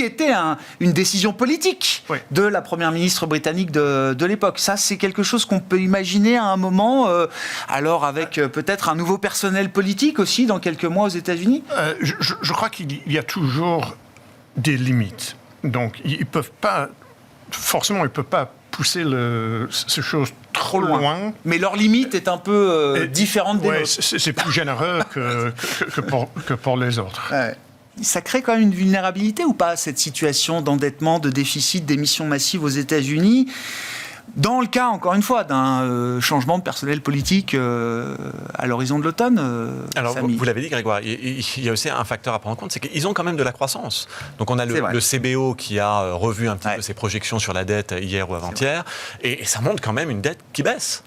[SPEAKER 1] était une décision politique de la première ministre britannique de l'époque. Ça, c'est quelque chose qu'on peut imaginer à un moment, alors avec peut-être un nouveau personnel politique aussi dans quelques mois aux États-Unis.
[SPEAKER 4] Je crois qu'il y a toujours des limites. Donc, ils peuvent pas pousser ces choses trop loin.
[SPEAKER 1] Mais leur limite est un peu différente des nôtres.
[SPEAKER 4] C'est plus généreux que pour les autres.
[SPEAKER 1] Ouais. Ça crée quand même une vulnérabilité ou pas, cette situation d'endettement, de déficit, d'émissions massives aux États-Unis, dans le cas, encore une fois, d'un changement de personnel politique à l'horizon de l'automne?
[SPEAKER 5] Alors, vous l'avez dit, Grégoire, il y a aussi un facteur à prendre en compte, c'est qu'ils ont quand même de la croissance. Donc, on a le CBO qui a revu un petit peu ses projections sur la dette hier ou avant-hier, et ça montre quand même une dette qui baisse.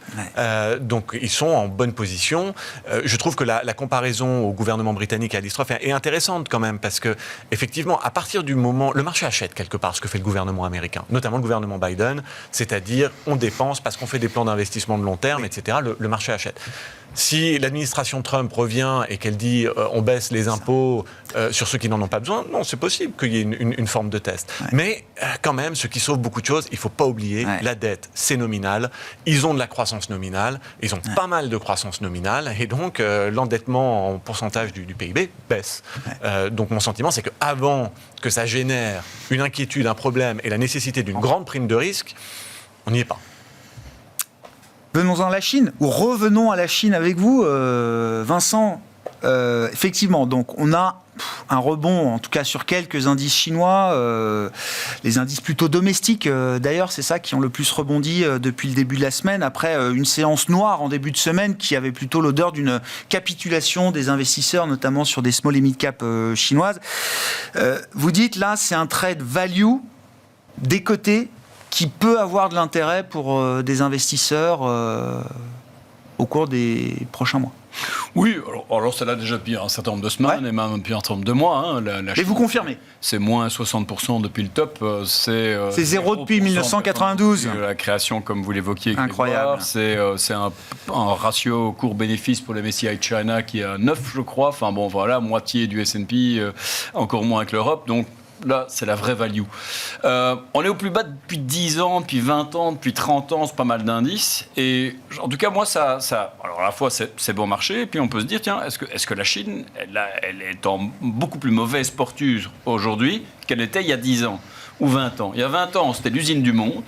[SPEAKER 5] Donc, ils sont en bonne position. Je trouve que la comparaison au gouvernement britannique et à Liz Truss est intéressante quand même, parce que, effectivement, à partir du moment... Le marché achète quelque part ce que fait le gouvernement américain, notamment le gouvernement Biden, c'est-à-dire on dépense parce qu'on fait des plans d'investissement de long terme, etc. Le marché achète. Si l'administration Trump revient et qu'elle dit on baisse les impôts sur ceux qui n'en ont pas besoin, non, c'est possible qu'il y ait une forme de test. Mais quand même, ce qui sauve beaucoup de choses, il ne faut pas oublier, la dette, c'est nominal. Ils ont de la croissance nominale, ils ont pas mal de croissance nominale, et donc l'endettement en pourcentage du PIB baisse. Donc mon sentiment, c'est qu'avant que ça génère une inquiétude, un problème et la nécessité d'une grande prime de risque, on n'y est pas.
[SPEAKER 1] Venons-en à la Chine, ou revenons à la Chine avec vous, Vincent. Effectivement, donc on a un rebond, en tout cas sur quelques indices chinois, les indices plutôt domestiques d'ailleurs, c'est ça qui ont le plus rebondi depuis le début de la semaine, après une séance noire en début de semaine qui avait plutôt l'odeur d'une capitulation des investisseurs, notamment sur des small et mid cap chinoises. Vous dites là, c'est un trade value des côtés qui peut avoir de l'intérêt pour des investisseurs au cours des prochains mois.
[SPEAKER 3] Oui, alors ça l'a déjà depuis un certain nombre de semaines et même depuis un certain nombre de mois. Hein.
[SPEAKER 1] Et vous confirmez?
[SPEAKER 3] C'est moins 60% depuis le top. C'est
[SPEAKER 1] zéro depuis 1992.
[SPEAKER 3] La création, comme vous l'évoquiez.
[SPEAKER 1] Incroyable.
[SPEAKER 3] C'est un ratio cours-bénéfice pour les MSCI China qui est à 9, je crois. Enfin bon, voilà, moitié du S&P, encore moins que l'Europe. Donc, là, c'est la vraie value. On est au plus bas depuis 10 ans, depuis 20 ans, depuis 30 ans, c'est pas mal d'indices. Et en tout cas, moi, ça alors à la fois, c'est bon marché, et puis on peut se dire, tiens, est-ce que la Chine, elle est en beaucoup plus mauvaise porture aujourd'hui qu'elle était il y a 10 ans ou 20 ans? Il y a 20 ans, c'était l'usine du monde.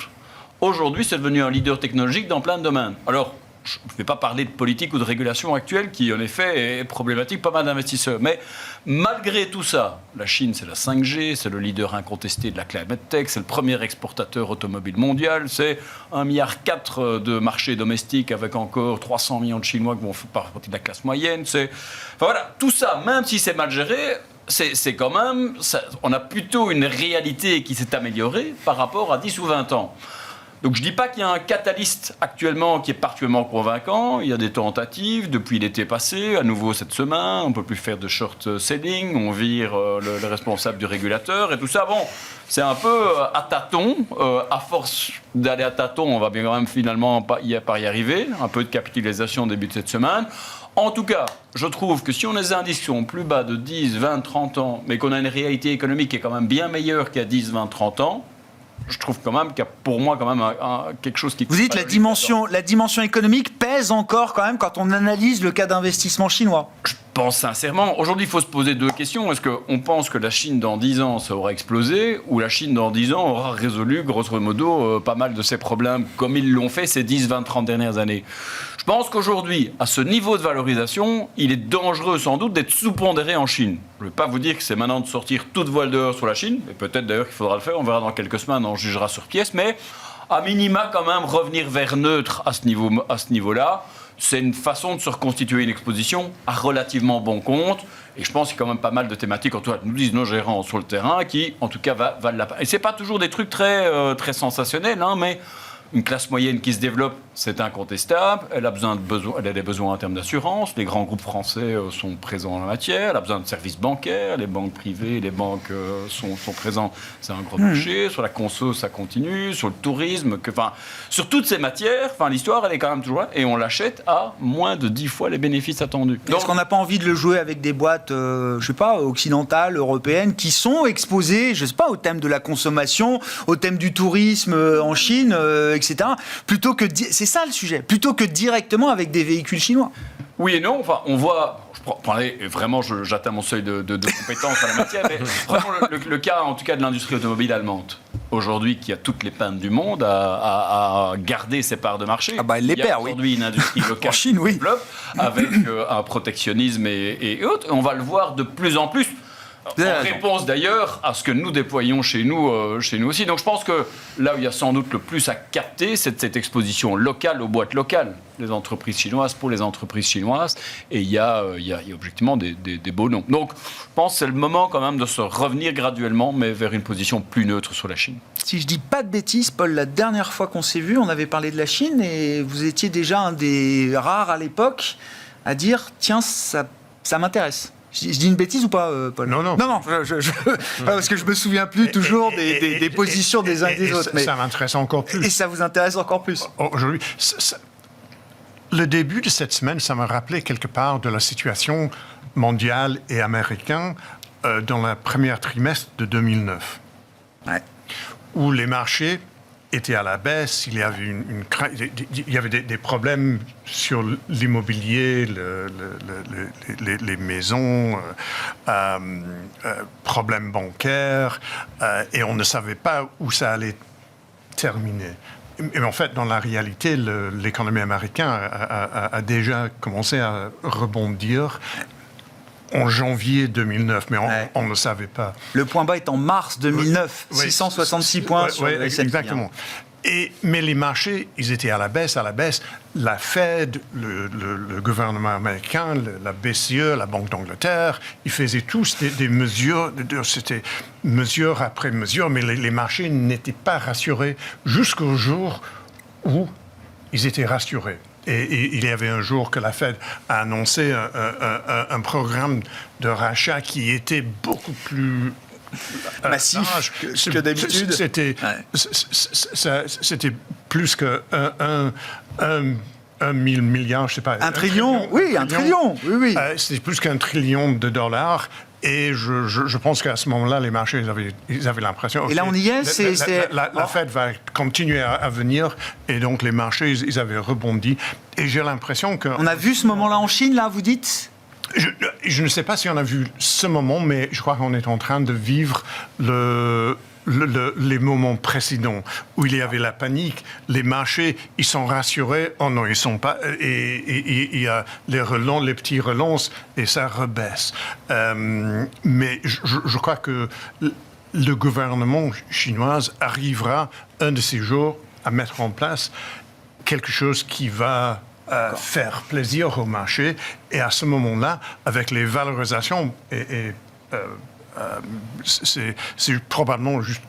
[SPEAKER 3] Aujourd'hui, c'est devenu un leader technologique dans plein de domaines. Alors, je ne vais pas parler de politique ou de régulation actuelle qui, en effet, est problématique, pas mal d'investisseurs. Mais malgré tout ça, la Chine, c'est la 5G, c'est le leader incontesté de la climate tech, c'est le premier exportateur automobile mondial, c'est 1,4 milliard de marché domestique avec encore 300 millions de Chinois qui vont faire partie de la classe moyenne. Enfin voilà, tout ça, même si c'est mal géré, c'est quand même... on a plutôt une réalité qui s'est améliorée par rapport à 10 ou 20 ans. Donc je ne dis pas qu'il y a un catalyste actuellement qui est particulièrement convaincant. Il y a des tentatives depuis l'été passé, à nouveau cette semaine. On ne peut plus faire de short selling. On vire le responsable du régulateur et tout ça. Bon, c'est un peu à tâtons. À force d'aller à tâtons, on va bien quand même finalement pas y arriver. Un peu de capitalisation au début de cette semaine. En tout cas, je trouve que si on a des indices qui sont plus bas de 10, 20, 30 ans, mais qu'on a une réalité économique qui est quand même bien meilleure qu'il y a 10, 20, 30 ans, je trouve quand même qu'il y a pour moi quand même quelque chose qui...
[SPEAKER 1] Vous dites la dimension économique pèse encore quand même quand on analyse le cas d'investissement chinois.
[SPEAKER 3] Je pense sincèrement, aujourd'hui il faut se poser deux questions. Est-ce qu'on pense que la Chine dans 10 ans ça aura explosé ou la Chine dans 10 ans aura résolu grosso modo pas mal de ses problèmes comme ils l'ont fait ces 10, 20, 30 dernières années? Je pense qu'aujourd'hui, à ce niveau de valorisation, il est dangereux sans doute d'être sous-pondéré en Chine. Je ne vais pas vous dire que c'est maintenant de sortir toute voile dehors sur la Chine, et peut-être d'ailleurs qu'il faudra le faire, on verra dans quelques semaines, on jugera sur pièce, mais à minima quand même revenir vers neutre à ce niveau-là, c'est une façon de se reconstituer une exposition à relativement bon compte. Et je pense qu'il y a quand même pas mal de thématiques, en tout cas, nous disent nos gérants sur le terrain, qui en tout cas valent la peine. Et ce n'est pas toujours des trucs très, très sensationnels, hein, mais... Une classe moyenne qui se développe, c'est incontestable. Elle a des besoins en termes d'assurance. Les grands groupes français sont présents en la matière. Elle a besoin de services bancaires. Les banques privées, les banques sont présents. C'est un gros marché. Sur la conso, ça continue. Sur le tourisme, sur toutes ces matières, l'histoire, elle est quand même toujours là. Et on l'achète à moins de 10 fois les bénéfices attendus.
[SPEAKER 1] Est-ce qu'on n'a pas envie de le jouer avec des boîtes, je sais pas, occidentales, européennes, qui sont exposées, je sais pas, au thème de la consommation, au thème du tourisme en Chine, etc. Plutôt que c'est ça le sujet, plutôt que directement avec des véhicules chinois.
[SPEAKER 3] Oui et non. On voit. Vraiment, j'atteins mon seuil de compétence en la matière. Mais vraiment le cas, en tout cas, de l'industrie automobile allemande. Aujourd'hui, qui a toutes les peines du monde à garder ses parts de marché.
[SPEAKER 1] Elle les perd, oui.
[SPEAKER 3] Aujourd'hui, une industrie locale
[SPEAKER 1] en Chine, oui.
[SPEAKER 3] qui développe avec un protectionnisme et autres. On va le voir de plus en plus. En réponse d'ailleurs à ce que nous déployons chez nous aussi. Donc je pense que là où il y a sans doute le plus à capter, c'est cette exposition locale aux boîtes locales, les entreprises chinoises pour les entreprises chinoises. Et il y a objectivement des beaux noms. Donc je pense que c'est le moment quand même de se revenir graduellement, mais vers une position plus neutre sur la Chine.
[SPEAKER 1] Si je dis pas de bêtises, Paul, la dernière fois qu'on s'est vu, on avait parlé de la Chine et vous étiez déjà un des rares à l'époque à dire « Tiens, ça m'intéresse ». Je dis une bêtise ou pas, Paul?
[SPEAKER 4] Non.
[SPEAKER 1] Parce que je me souviens plus toujours des positions des uns et des autres.
[SPEAKER 4] Mais ça m'intéresse encore plus.
[SPEAKER 1] Et ça vous intéresse encore plus?
[SPEAKER 4] Aujourd'hui, le début de cette semaine, ça m'a rappelé quelque part de la situation mondiale et américaine dans le premier trimestre de 2009.
[SPEAKER 1] Ouais.
[SPEAKER 4] Où les marchés étaient à la baisse, il y avait des problèmes sur l'immobilier, les maisons, problèmes bancaires, et on ne savait pas où ça allait terminer. Et en fait, dans la réalité, l'économie américaine a déjà commencé à rebondir en janvier 2009, mais on ne savait pas.
[SPEAKER 1] Le point bas est en mars 2009, 666 points sur le S&P.
[SPEAKER 4] Exactement. Mais les marchés, ils étaient à la baisse. La Fed, le gouvernement américain, la BCE, la Banque d'Angleterre, ils faisaient tous des mesures, c'était mesure après mesure, mais les marchés n'étaient pas rassurés jusqu'au jour où ils étaient rassurés. Et il y avait un jour que la Fed a annoncé un programme de rachat qui était beaucoup plus
[SPEAKER 1] massif que d'habitude.
[SPEAKER 4] C'était plus que 1 milliard, je ne sais pas.
[SPEAKER 1] Un trillion, oui.
[SPEAKER 4] C'était plus qu'un trillion de dollars. Et je pense qu'à ce moment-là, les marchés, ils avaient l'impression...
[SPEAKER 1] Et là, on y est,
[SPEAKER 4] la Fed va continuer à venir, et donc les marchés, ils avaient rebondi. Et j'ai l'impression que...
[SPEAKER 1] On a vu ce moment-là en Chine, là, vous dites ?
[SPEAKER 4] Je ne sais pas si on a vu ce moment, mais je crois qu'on est en train de vivre les moments précédents où il y avait la panique, les marchés, ils sont rassurés, oh non, ils sont pas, et il y a les petits relances, et ça rebaisse. Mais je crois que le gouvernement chinois arrivera un de ces jours à mettre en place quelque chose qui va faire plaisir au marché, et à ce moment-là, avec les valorisations, c'est probablement juste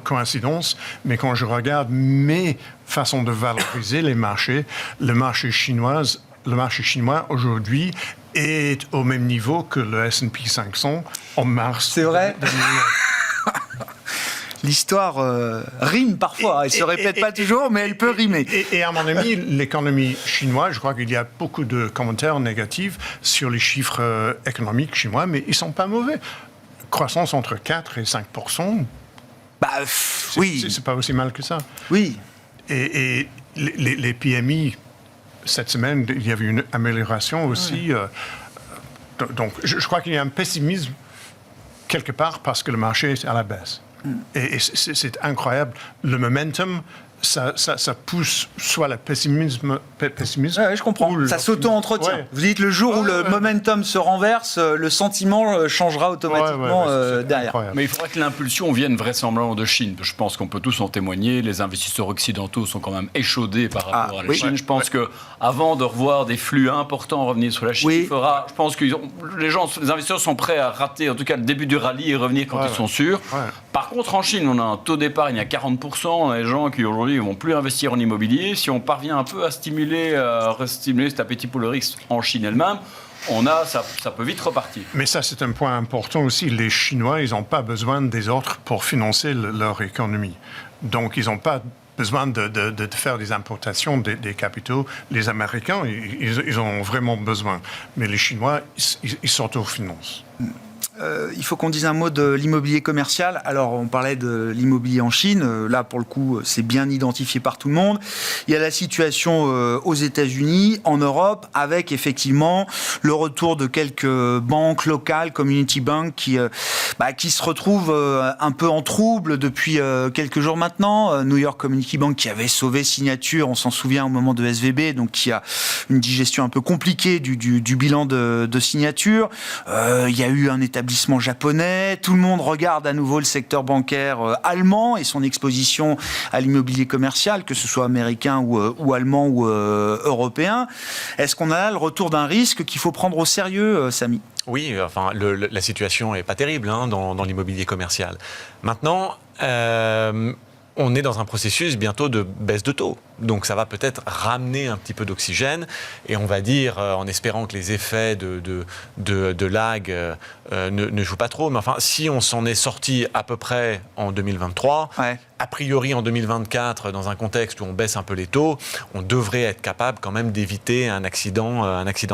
[SPEAKER 4] coïncidence, mais quand je regarde mes façons de valoriser les marchés, le marché chinois aujourd'hui est au même niveau que le S&P 500 en mars.
[SPEAKER 1] C'est vrai. L'histoire rime parfois, elle ne se répète pas toujours, mais elle peut rimer.
[SPEAKER 4] Et à mon avis, l'économie chinoise, je crois qu'il y a beaucoup de commentaires négatifs sur les chiffres économiques chinois, mais ils ne sont pas mauvais. Croissance entre 4 et 5%.
[SPEAKER 1] Oui.
[SPEAKER 4] C'est pas aussi mal que ça.
[SPEAKER 1] Oui.
[SPEAKER 4] Et les PMI, cette semaine, il y avait une amélioration aussi. Ouais. Donc, je crois qu'il y a un pessimisme quelque part parce que le marché est à la baisse. Et c'est incroyable. Le momentum, ça pousse soit le pessimisme.
[SPEAKER 1] Ouais, je comprends. Ça s'auto-entretient.
[SPEAKER 4] Ouais.
[SPEAKER 1] Vous dites le jour où le momentum se renverse, le sentiment changera automatiquement derrière.
[SPEAKER 4] Incroyable.
[SPEAKER 3] Mais il faudrait que l'impulsion vienne vraisemblablement de Chine. Je pense qu'on peut tous en témoigner. Les investisseurs occidentaux sont quand même échaudés par rapport à la Chine. Je pense que avant de revoir des flux importants revenir sur la Chine, je pense que les investisseurs sont prêts à rater en tout cas le début du rallye et revenir quand ils sont sûrs. Ouais. Par contre, en Chine, on a un taux d'épargne à 40%. On a des gens qui aujourd'hui ne vont plus investir en immobilier. Si on parvient un peu à restimuler cet appétit pour le risque en Chine elle-même, ça peut vite repartir.
[SPEAKER 4] Mais ça, c'est un point important aussi. Les Chinois, ils n'ont pas besoin des autres pour financer leur économie. Donc, ils n'ont pas besoin de faire des importations des capitaux. Les Américains, ils en ont vraiment besoin. Mais les Chinois, ils s'autofinancent.
[SPEAKER 1] Il faut qu'on dise un mot de l'immobilier commercial. Alors, on parlait de l'immobilier en Chine. Là, pour le coup, c'est bien identifié par tout le monde. Il y a la situation aux États-Unis, en Europe, avec effectivement le retour de quelques banques locales, Community Bank, qui se retrouvent un peu en trouble depuis quelques jours maintenant. New York Community Bank, qui avait sauvé Signature, on s'en souvient au moment de SVB, donc qui a une digestion un peu compliquée du bilan de Signature. Il y a eu un établissement japonais, tout le monde regarde à nouveau le secteur bancaire allemand et son exposition à l'immobilier commercial, que ce soit américain ou allemand ou européen. Est-ce qu'on a là le retour d'un risque qu'il faut prendre au sérieux, Samy ?
[SPEAKER 5] Oui, enfin, la situation n'est pas terrible dans l'immobilier commercial. Maintenant, on est dans un processus bientôt de baisse de taux. Donc ça va peut-être ramener un petit peu d'oxygène et on va dire, en espérant que les effets de lag ne jouent pas trop, mais enfin, si on s'en est sorti à peu près en 2023, a priori en 2024, dans un contexte où on baisse un peu les taux, on devrait être capable quand même d'éviter un accident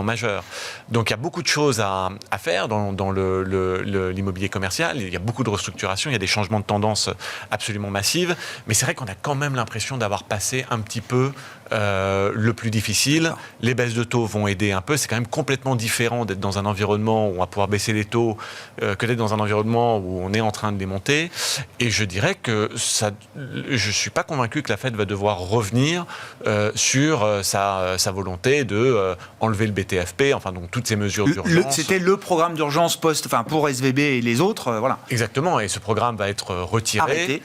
[SPEAKER 5] majeur. Donc il y a beaucoup de choses à faire dans l'immobilier commercial. Il y a beaucoup de restructuration, il y a des changements de tendance absolument massives, mais c'est vrai qu'on a quand même l'impression d'avoir passé un petit peu le plus difficile. Les baisses de taux vont aider un peu. C'est quand même complètement différent d'être dans un environnement où on va pouvoir baisser les taux que d'être dans un environnement où on est en train de les monter. Et je dirais que je ne suis pas convaincu que la Fed va devoir revenir sur sa volonté de enlever le BTFP, enfin donc toutes ces mesures d'urgence.
[SPEAKER 1] C'était le programme d'urgence pour SVB et les autres, voilà.
[SPEAKER 5] Exactement, et ce programme va être retiré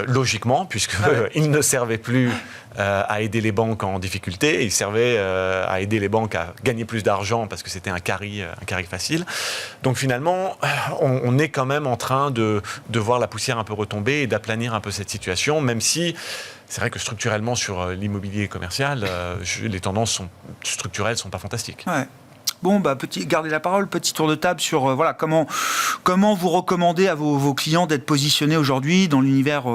[SPEAKER 5] logiquement, puisqu'il ne servait plus à aider les banques en difficulté, il servait à aider les banques à gagner plus d'argent parce que c'était un carry facile. Donc finalement, on est quand même en train de voir la poussière un peu retomber et d'aplanir un peu cette situation, même si c'est vrai que structurellement sur l'immobilier commercial, les tendances structurelles ne sont pas fantastiques.
[SPEAKER 1] Ouais. Bon, gardez la parole, petit tour de table sur comment vous recommandez à vos clients d'être positionnés aujourd'hui dans l'univers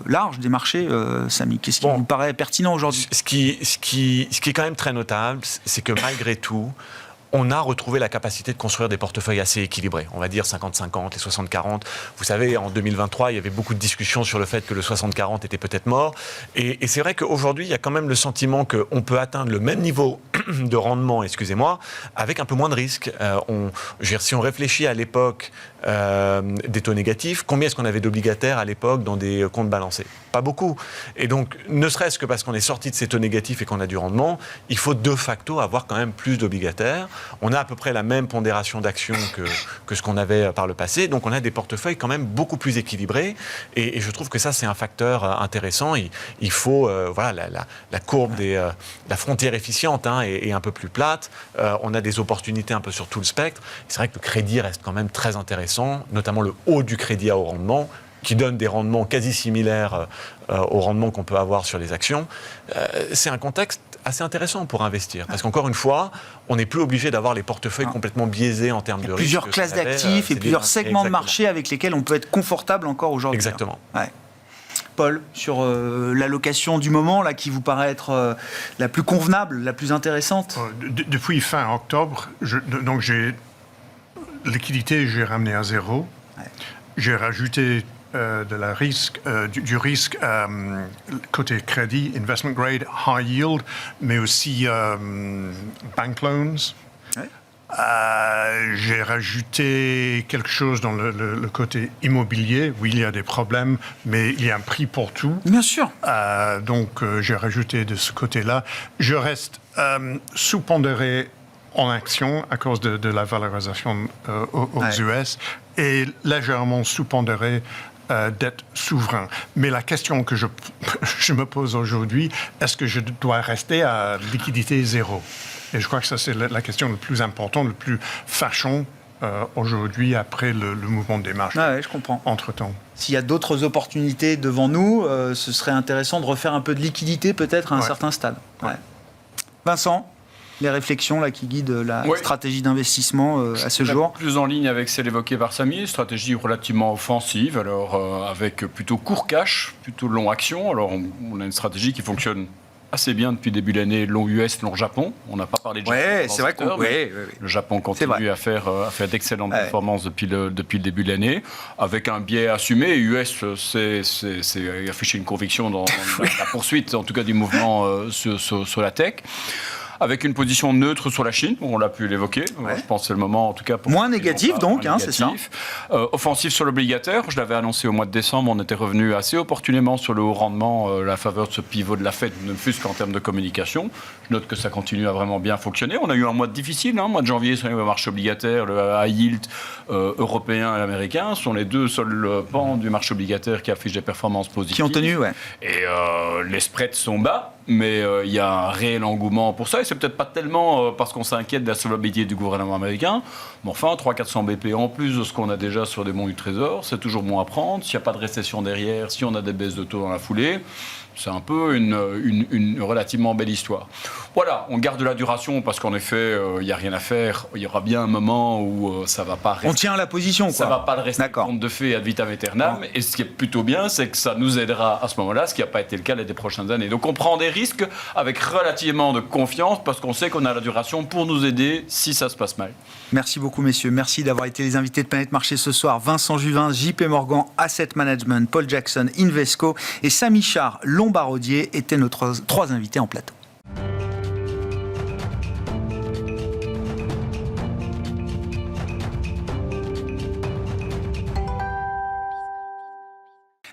[SPEAKER 1] large des marchés, Samy. Qu'est-ce qui vous paraît pertinent aujourd'hui ?
[SPEAKER 5] Ce qui est quand même très notable, c'est que malgré tout, on a retrouvé la capacité de construire des portefeuilles assez équilibrés. On va dire 50-50, les 60-40. Vous savez, en 2023, il y avait beaucoup de discussions sur le fait que le 60-40 était peut-être mort. Et c'est vrai qu'aujourd'hui, il y a quand même le sentiment qu'on peut atteindre le même niveau de rendement, avec un peu moins de risques. Si on réfléchit à l'époque des taux négatifs, combien est-ce qu'on avait d'obligataires à l'époque dans des comptes balancés? Pas beaucoup. Et donc, ne serait-ce que parce qu'on est sorti de ces taux négatifs et qu'on a du rendement, il faut de facto avoir quand même plus d'obligataires. On a à peu près la même pondération d'actions que ce qu'on avait par le passé. Donc, on a des portefeuilles quand même beaucoup plus équilibrés. Et je trouve que ça, c'est un facteur intéressant. Il faut, la courbe la frontière efficiente est un peu plus plate. On a des opportunités un peu sur tout le spectre. C'est vrai que le crédit reste quand même très intéressant, notamment le haut du crédit à haut rendement, qui donne des rendements quasi similaires aux rendements qu'on peut avoir sur les actions. C'est un contexte assez intéressant pour investir. Parce qu'encore une fois, on n'est plus obligé d'avoir les portefeuilles complètement biaisés en termes de risque.
[SPEAKER 1] Plusieurs classes d'actifs et plusieurs segments de marché avec lesquels on peut être confortable encore aujourd'hui.
[SPEAKER 5] Exactement.
[SPEAKER 1] Ouais. Paul, sur l'allocation du moment là, qui vous paraît être la plus convenable, la plus intéressante?
[SPEAKER 4] Depuis fin octobre, donc liquidité, j'ai ramené à zéro. Ouais. J'ai rajouté du risque côté crédit, investment grade, high yield, mais aussi bank loans. Ouais. J'ai rajouté quelque chose dans le côté immobilier. Oui, il y a des problèmes, mais il y a un prix pour tout.
[SPEAKER 1] Bien sûr.
[SPEAKER 4] Donc, j'ai rajouté de ce côté-là. Je reste sous-pondéré en action à cause de la valorisation aux US et légèrement sous-pondéré dette souverain. Mais la question que je me pose aujourd'hui, est-ce que je dois rester à liquidité zéro? Et je crois que ça, c'est la question la plus importante, le plus fâchant aujourd'hui après le mouvement des marges.
[SPEAKER 1] Ah ouais, je comprends.
[SPEAKER 4] Entre-temps.
[SPEAKER 1] S'il y a d'autres opportunités devant nous, ce serait intéressant de refaire un peu de liquidité peut-être à un certain stade. Ouais. Vincent, les réflexions là, qui guident la stratégie d'investissement à ce jour?
[SPEAKER 3] Plus en ligne avec celle évoquée par Samy, stratégie relativement offensive, alors avec plutôt court cash, plutôt long action. Alors on a une stratégie qui fonctionne assez bien depuis le début de l'année, long US, long Japon. On n'a pas parlé de Japon.
[SPEAKER 1] Oui, c'est vrai qu'on...
[SPEAKER 3] Le Japon continue à faire d'excellentes performances depuis le début de l'année, avec un biais assumé. US, c'est afficher une conviction dans la poursuite, en tout cas, du mouvement sur la tech. Avec une position neutre sur la Chine, on l'a pu l'évoquer. Ouais. Je pense que c'est le moment, en tout cas...
[SPEAKER 1] Moins négatif, donc, c'est ça.
[SPEAKER 3] Offensif sur l'obligataire, je l'avais annoncé au mois de décembre, on était revenu assez opportunément sur le haut rendement, la faveur de ce pivot de la Fed, ne fût-ce qu'en termes de communication. Je note que ça continue à vraiment bien fonctionner. On a eu un mois difficile, mois de janvier sur le marché obligataire, le high yield européen et américain sont les deux seuls pans du marché obligataire qui affichent des performances positives.
[SPEAKER 1] Qui ont tenu,
[SPEAKER 3] Et les spreads sont bas, mais il y a un réel engouement pour ça. Et c'est peut-être pas tellement parce qu'on s'inquiète de la solvabilité du gouvernement américain, mais enfin, 300-400 BP en plus de ce qu'on a déjà sur des bons du Trésor, c'est toujours bon à prendre. S'il n'y a pas de récession derrière, si on a des baisses de taux dans la foulée, c'est un peu une relativement belle histoire. Voilà, on garde la duration parce qu'en effet, il n'y a rien à faire. Il y aura bien un moment où ça ne va pas rester.
[SPEAKER 1] On tient la position, quoi.
[SPEAKER 3] Ça ne va pas rester compte de fait ad vitam aeternam. Et ce qui est plutôt bien, c'est que ça nous aidera à ce moment-là, ce qui n'a pas été le cas les prochaines années. Donc on prend des risques avec relativement de confiance parce qu'on sait qu'on a la duration pour nous aider si ça se passe mal.
[SPEAKER 1] Merci beaucoup, messieurs. Merci d'avoir été les invités de Planète Marché ce soir. Vincent Juvin, JP Morgan Asset Management, Paul Jackson, Invesco et Samy Char, Lombardier étaient nos trois invités en plateau.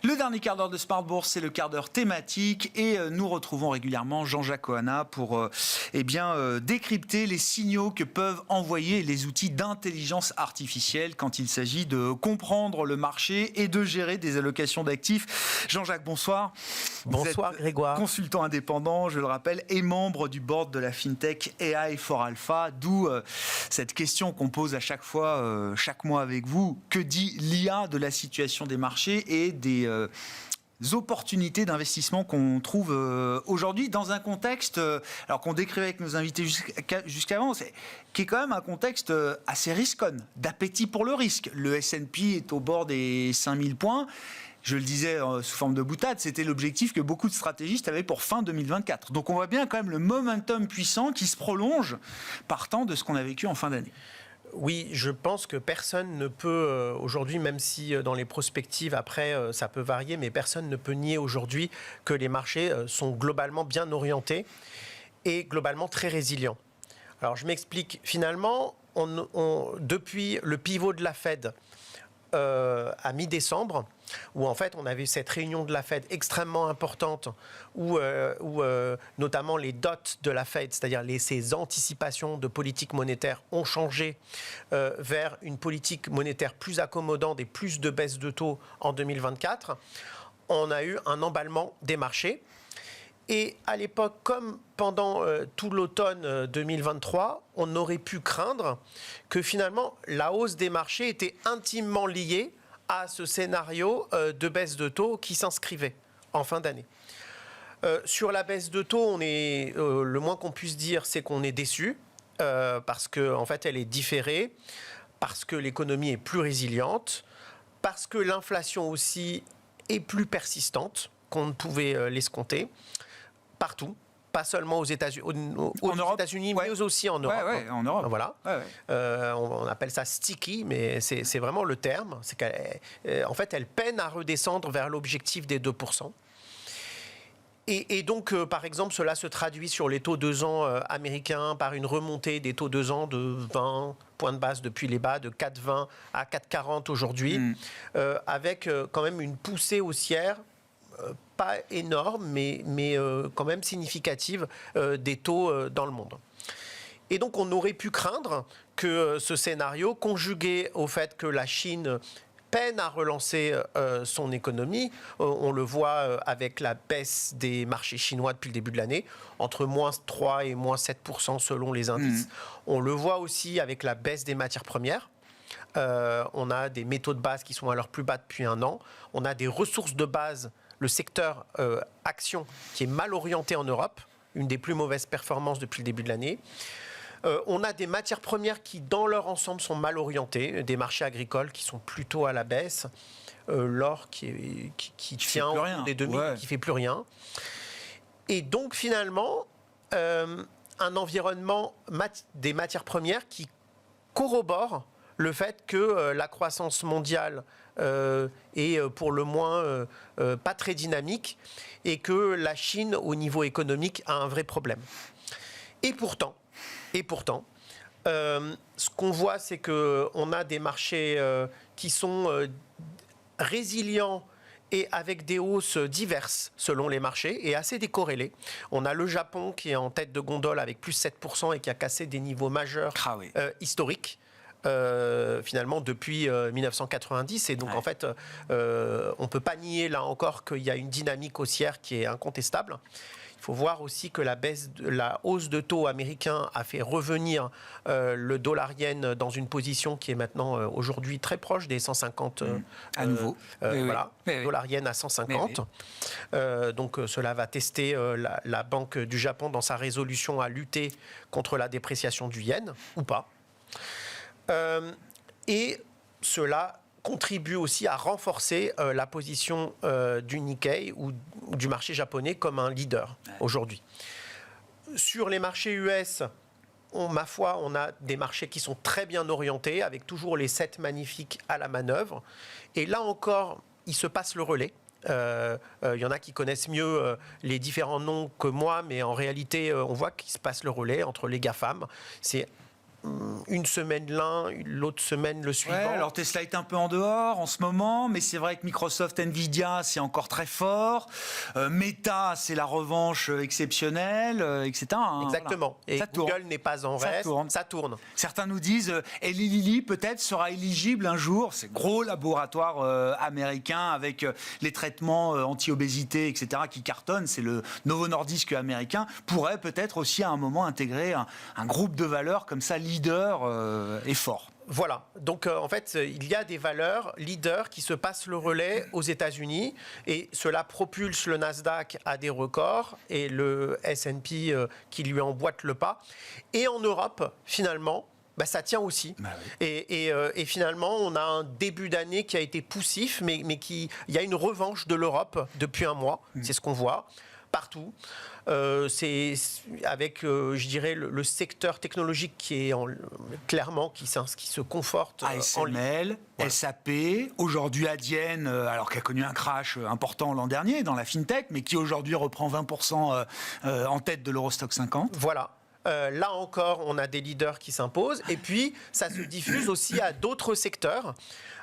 [SPEAKER 1] Le dernier quart d'heure de Smart Bourse, c'est le quart d'heure thématique et nous retrouvons régulièrement Jean-Jacques Ohana pour décrypter les signaux que peuvent envoyer les outils d'intelligence artificielle quand il s'agit de comprendre le marché et de gérer des allocations d'actifs. Jean-Jacques, bonsoir.
[SPEAKER 6] Bonsoir Grégoire.
[SPEAKER 1] Consultant indépendant, je le rappelle, et membre du board de la FinTech AI for Alpha, d'où cette question qu'on pose à chaque fois, chaque mois avec vous. Que dit l'IA de la situation des marchés et des opportunités d'investissement qu'on trouve aujourd'hui dans un contexte, alors qu'on décrivait avec nos invités jusqu'avant, qui est quand même un contexte assez risqué, d'appétit pour le risque. Le S&P est au bord des 5000 points. Je le disais sous forme de boutade, c'était l'objectif que beaucoup de stratégistes avaient pour fin 2024. Donc on voit bien quand même le momentum puissant qui se prolonge partant de ce qu'on a vécu en fin d'année.
[SPEAKER 6] Oui, je pense que personne ne peut aujourd'hui, même si dans les prospectives après ça peut varier, mais personne ne peut nier aujourd'hui que les marchés sont globalement bien orientés et globalement très résilients. Alors je m'explique. Finalement, depuis le pivot de la Fed à mi-décembre, où en fait on avait cette réunion de la Fed extrêmement importante, où notamment les dots de la Fed, c'est-à-dire ces anticipations de politique monétaire, ont changé vers une politique monétaire plus accommodante et plus de baisse de taux en 2024. On a eu un emballement des marchés. Et à l'époque, comme pendant tout l'automne 2023, on aurait pu craindre que finalement la hausse des marchés était intimement liée à ce scénario de baisse de taux qui s'inscrivait en fin d'année. Sur la baisse de taux, le moins qu'on puisse dire, c'est qu'on est déçu, parce qu'en fait, elle est différée, parce que l'économie est plus résiliente, parce que l'inflation aussi est plus persistante qu'on ne pouvait l'escompter, partout. Pas seulement aux États-Unis, mais aussi en Europe.
[SPEAKER 1] Ouais, en Europe.
[SPEAKER 6] Voilà. On appelle ça sticky, mais c'est vraiment le terme. C'est qu'en fait, elle peine à redescendre vers l'objectif des 2%. Et donc, par exemple, cela se traduit sur les taux 2 ans américains par une remontée des taux 2 ans de 20 points de base depuis les bas, de 4,20 à 4,40 aujourd'hui, avec quand même une poussée haussière pas énorme, mais quand même significative des taux dans le monde. Et donc, on aurait pu craindre que ce scénario, conjugué au fait que la Chine peine à relancer son économie, on le voit avec la baisse des marchés chinois depuis le début de l'année, entre moins 3 et moins 7% selon les indices. On le voit aussi avec la baisse des matières premières. On a des métaux de base qui sont à leur plus bas depuis un an. On a des ressources de base, le secteur action qui est mal orienté en Europe, une des plus mauvaises performances depuis le début de l'année. On a des matières premières qui, dans leur ensemble, sont mal orientées, des marchés agricoles qui sont plutôt à la baisse, l'or qui tient autour des 2000, qui ne fait plus rien. Et donc, finalement, un environnement des matières premières qui corrobore le fait que la croissance mondiale est pour le moins pas très dynamique et que la Chine, au niveau économique, a un vrai problème. Et pourtant, ce qu'on voit, c'est qu'on a des marchés qui sont résilients et avec des hausses diverses selon les marchés et assez décorrélées. On a le Japon qui est en tête de gondole avec plus 7% et qui a cassé des niveaux majeurs historiques. Finalement depuis 1990 et donc en fait on ne peut pas nier là encore qu'il y a une dynamique haussière qui est incontestable. Il faut voir aussi que la hausse de taux américain a fait revenir le dollar-yen dans une position qui est maintenant aujourd'hui très proche des 150
[SPEAKER 1] à nouveau.
[SPEAKER 6] Dollar-yen à 150. Donc cela va tester la Banque du Japon dans sa résolution à lutter contre la dépréciation du yen ou pas. Et cela contribue aussi à renforcer la position du Nikkei ou du marché japonais comme un leader aujourd'hui. Sur les marchés US, ma foi, on a des marchés qui sont très bien orientés, avec toujours les 7 magnifiques à la manœuvre. Et là encore, il se passe le relais. Il y en a qui connaissent mieux les différents noms que moi, mais en réalité, on voit qu'il se passe le relais entre les GAFAM. C'est une semaine l'un, l'autre semaine le suivant.
[SPEAKER 1] Ouais, alors Tesla est un peu en dehors en ce moment, mais c'est vrai que Microsoft, Nvidia, c'est encore très fort. Meta, c'est la revanche exceptionnelle, etc.
[SPEAKER 6] Exactement. Voilà. Et ça Google n'est pas en reste, ça tourne.
[SPEAKER 1] Certains nous disent, Eli Lilly peut-être sera éligible un jour, c'est gros laboratoire américain avec les traitements anti-obésité, etc. qui cartonnent, c'est le Novo Nordisk américain, pourrait peut-être aussi à un moment intégrer un groupe de valeurs comme ça, leader et fort.
[SPEAKER 6] Voilà. Donc, en fait, il y a des valeurs leaders qui se passent le relais aux États-Unis et cela propulse le Nasdaq à des records et le S&P qui lui emboîte le pas. Et en Europe, finalement, ça tient aussi. Et finalement, on a un début d'année qui a été poussif, mais il y a une revanche de l'Europe depuis un mois. C'est ce qu'on voit partout. C'est avec, je dirais, le secteur technologique qui est clairement qui se conforte.
[SPEAKER 1] ASML, SAP, aujourd'hui Adyen, alors qui a connu un crash important l'an dernier dans la fintech, mais qui aujourd'hui reprend 20% en tête de l'Eurostock 50.
[SPEAKER 6] Voilà. Là encore, on a des leaders qui s'imposent. Et puis, ça se diffuse aussi à d'autres secteurs.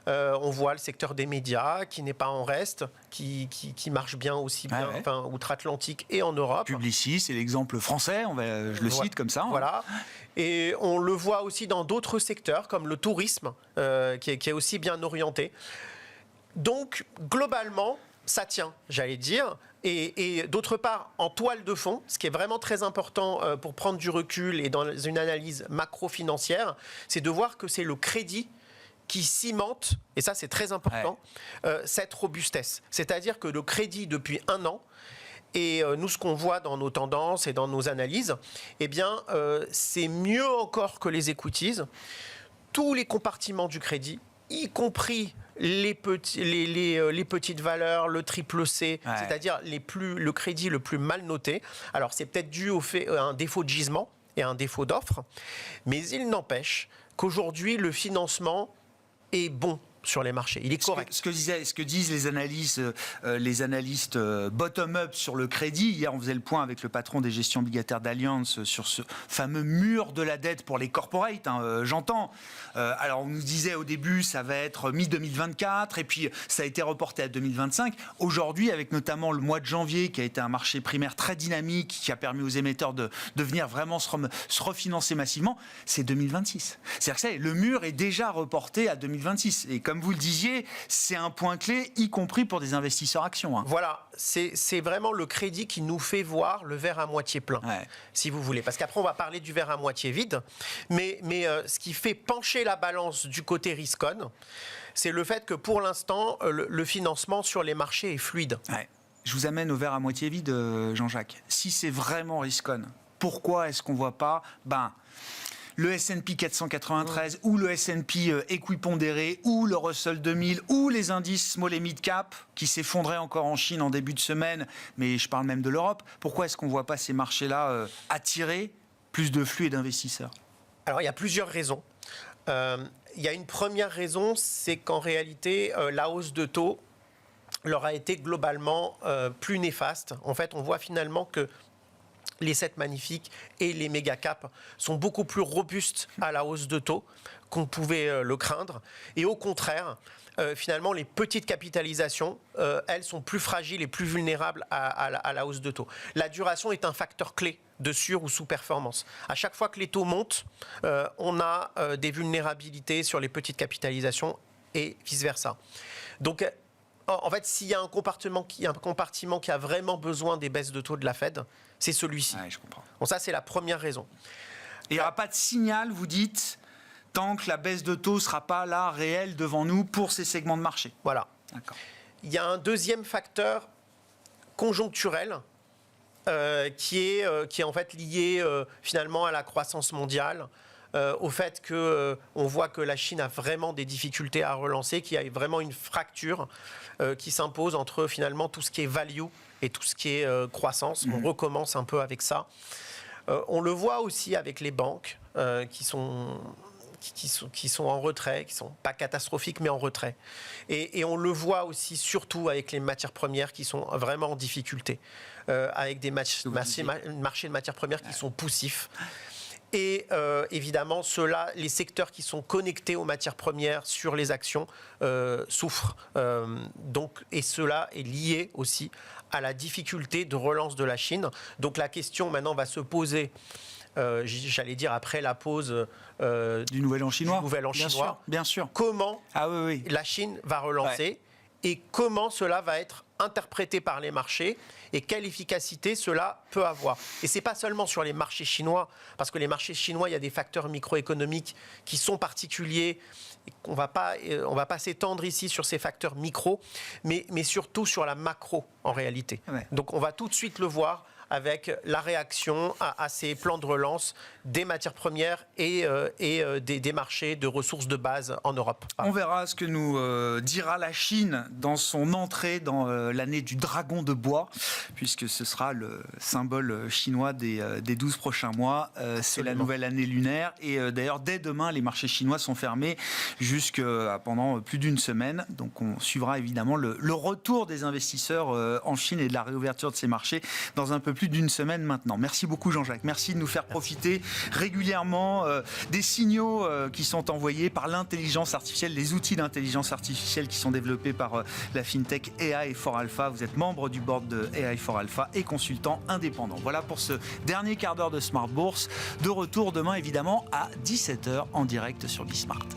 [SPEAKER 6] On voit le secteur des médias qui n'est pas en reste, qui marche bien aussi bien, outre-Atlantique et en Europe.
[SPEAKER 1] Publicis, c'est l'exemple français, je le cite comme ça.
[SPEAKER 6] Voilà. Et on le voit aussi dans d'autres secteurs, comme le tourisme, qui est aussi bien orienté. Donc, globalement, ça tient, j'allais dire. Et d'autre part, en toile de fond, ce qui est vraiment très important pour prendre du recul et dans une analyse macro-financière, c'est de voir que c'est le crédit qui cimente, et ça c'est très important, cette robustesse. C'est-à-dire que le crédit depuis un an, et nous, ce qu'on voit dans nos tendances et dans nos analyses, c'est mieux encore que les equities. Tous les compartiments du crédit, y compris les petites valeurs, le triple C, c'est-à-dire le crédit le plus mal noté. Alors, c'est peut-être dû à un défaut de gisement et à un défaut d'offre, mais il n'empêche qu'aujourd'hui, le financement est bon sur les marchés. Il est correct.
[SPEAKER 1] Ce que disent les analystes bottom-up sur le crédit. Hier, on faisait le point avec le patron des gestions obligataires d'Allianz sur ce fameux mur de la dette pour les corporates. J'entends. Alors, on nous disait au début, ça va être mi-2024, et puis ça a été reporté à 2025. Aujourd'hui, avec notamment le mois de janvier, qui a été un marché primaire très dynamique, qui a permis aux émetteurs de venir vraiment se refinancer massivement, c'est 2026. C'est-à-dire que le mur est déjà reporté à 2026. Et comme vous le disiez, c'est un point clé, y compris pour des investisseurs actions.
[SPEAKER 6] Voilà, c'est vraiment le crédit qui nous fait voir le verre à moitié plein, si vous voulez. Parce qu'après, on va parler du verre à moitié vide. Mais ce qui fait pencher la balance du côté risk-on, c'est le fait que pour l'instant, le financement sur les marchés est fluide.
[SPEAKER 1] Je vous amène au verre à moitié vide, Jean-Jacques. Si c'est vraiment risk-on, pourquoi est-ce qu'on ne voit pas le S&P 493 ou le S&P équipondéré ou le Russell 2000 ou les indices small et mid cap qui s'effondraient encore en Chine en début de semaine, mais je parle même de l'Europe. Pourquoi est-ce qu'on ne voit pas ces marchés-là attirer plus de flux et d'investisseurs?
[SPEAKER 6] Alors, il y a plusieurs raisons. Il y a une première raison, c'est qu'en réalité, la hausse de taux leur a été globalement plus néfaste. En fait, on voit finalement que les 7 magnifiques et les méga caps sont beaucoup plus robustes à la hausse de taux qu'on pouvait le craindre. Et au contraire, finalement, les petites capitalisations, elles sont plus fragiles et plus vulnérables à la hausse de taux. La duration est un facteur clé de sur- ou sous-performance. À chaque fois que les taux montent, on a des vulnérabilités sur les petites capitalisations et vice-versa. Donc, en fait, s'il y a un compartiment qui a vraiment besoin des baisses de taux de la Fed, c'est celui-ci.
[SPEAKER 1] Je comprends.
[SPEAKER 6] Bon, ça, c'est la première raison.
[SPEAKER 1] Et il n'y aura pas de signal, vous dites, tant que la baisse de taux ne sera pas là, réelle, devant nous, pour ces segments de marché.
[SPEAKER 6] Voilà.
[SPEAKER 1] D'accord.
[SPEAKER 6] Il y a un deuxième facteur conjoncturel qui est en fait lié finalement à la croissance mondiale. Au fait qu'on voit que la Chine a vraiment des difficultés à relancer, qu'il y a vraiment une fracture qui s'impose entre finalement tout ce qui est value et tout ce qui est croissance. On recommence un peu avec ça. On le voit aussi avec les banques qui sont en retrait, qui ne sont pas catastrophiques, mais en retrait. Et on le voit aussi surtout avec les matières premières qui sont vraiment en difficulté, avec des marchés de matières premières qui sont poussifs. Et évidemment, les secteurs qui sont connectés aux matières premières sur les actions souffrent. Et cela est lié aussi à la difficulté de relance de la Chine. Donc la question maintenant va se poser, j'allais dire après la pause
[SPEAKER 1] du Nouvel An chinois.
[SPEAKER 6] Bien sûr.
[SPEAKER 1] Bien sûr.
[SPEAKER 6] Comment la Chine va relancer et comment cela va être interprété par les marchés et quelle efficacité cela peut avoir. Et ce n'est pas seulement sur les marchés chinois, parce que les marchés chinois, il y a des facteurs microéconomiques qui sont particuliers. On va pas s'étendre ici sur ces facteurs micro, mais surtout sur la macro en réalité.
[SPEAKER 1] Ouais.
[SPEAKER 6] Donc on va tout de suite le voir avec la réaction à ces plans de relance des matières premières et des marchés de ressources de base en Europe.
[SPEAKER 1] On verra ce que nous dira la Chine dans son entrée dans l'année du dragon de bois, puisque ce sera le symbole chinois des 12 prochains mois. C'est la nouvelle année lunaire. Et d'ailleurs, dès demain, les marchés chinois sont fermés pendant plus d'une semaine. Donc on suivra évidemment le retour des investisseurs en Chine et de la réouverture de ces marchés dans un peu plus d'une semaine maintenant. Merci beaucoup Jean-Jacques. Merci de nous faire profiter régulièrement des signaux qui sont envoyés par l'intelligence artificielle, les outils d'intelligence artificielle qui sont développés par la FinTech AI4Alpha. Vous êtes membre du board de AI4Alpha et consultant indépendant. Voilà pour ce dernier quart d'heure de Smart Bourse. De retour demain évidemment à 17h en direct sur Bismart.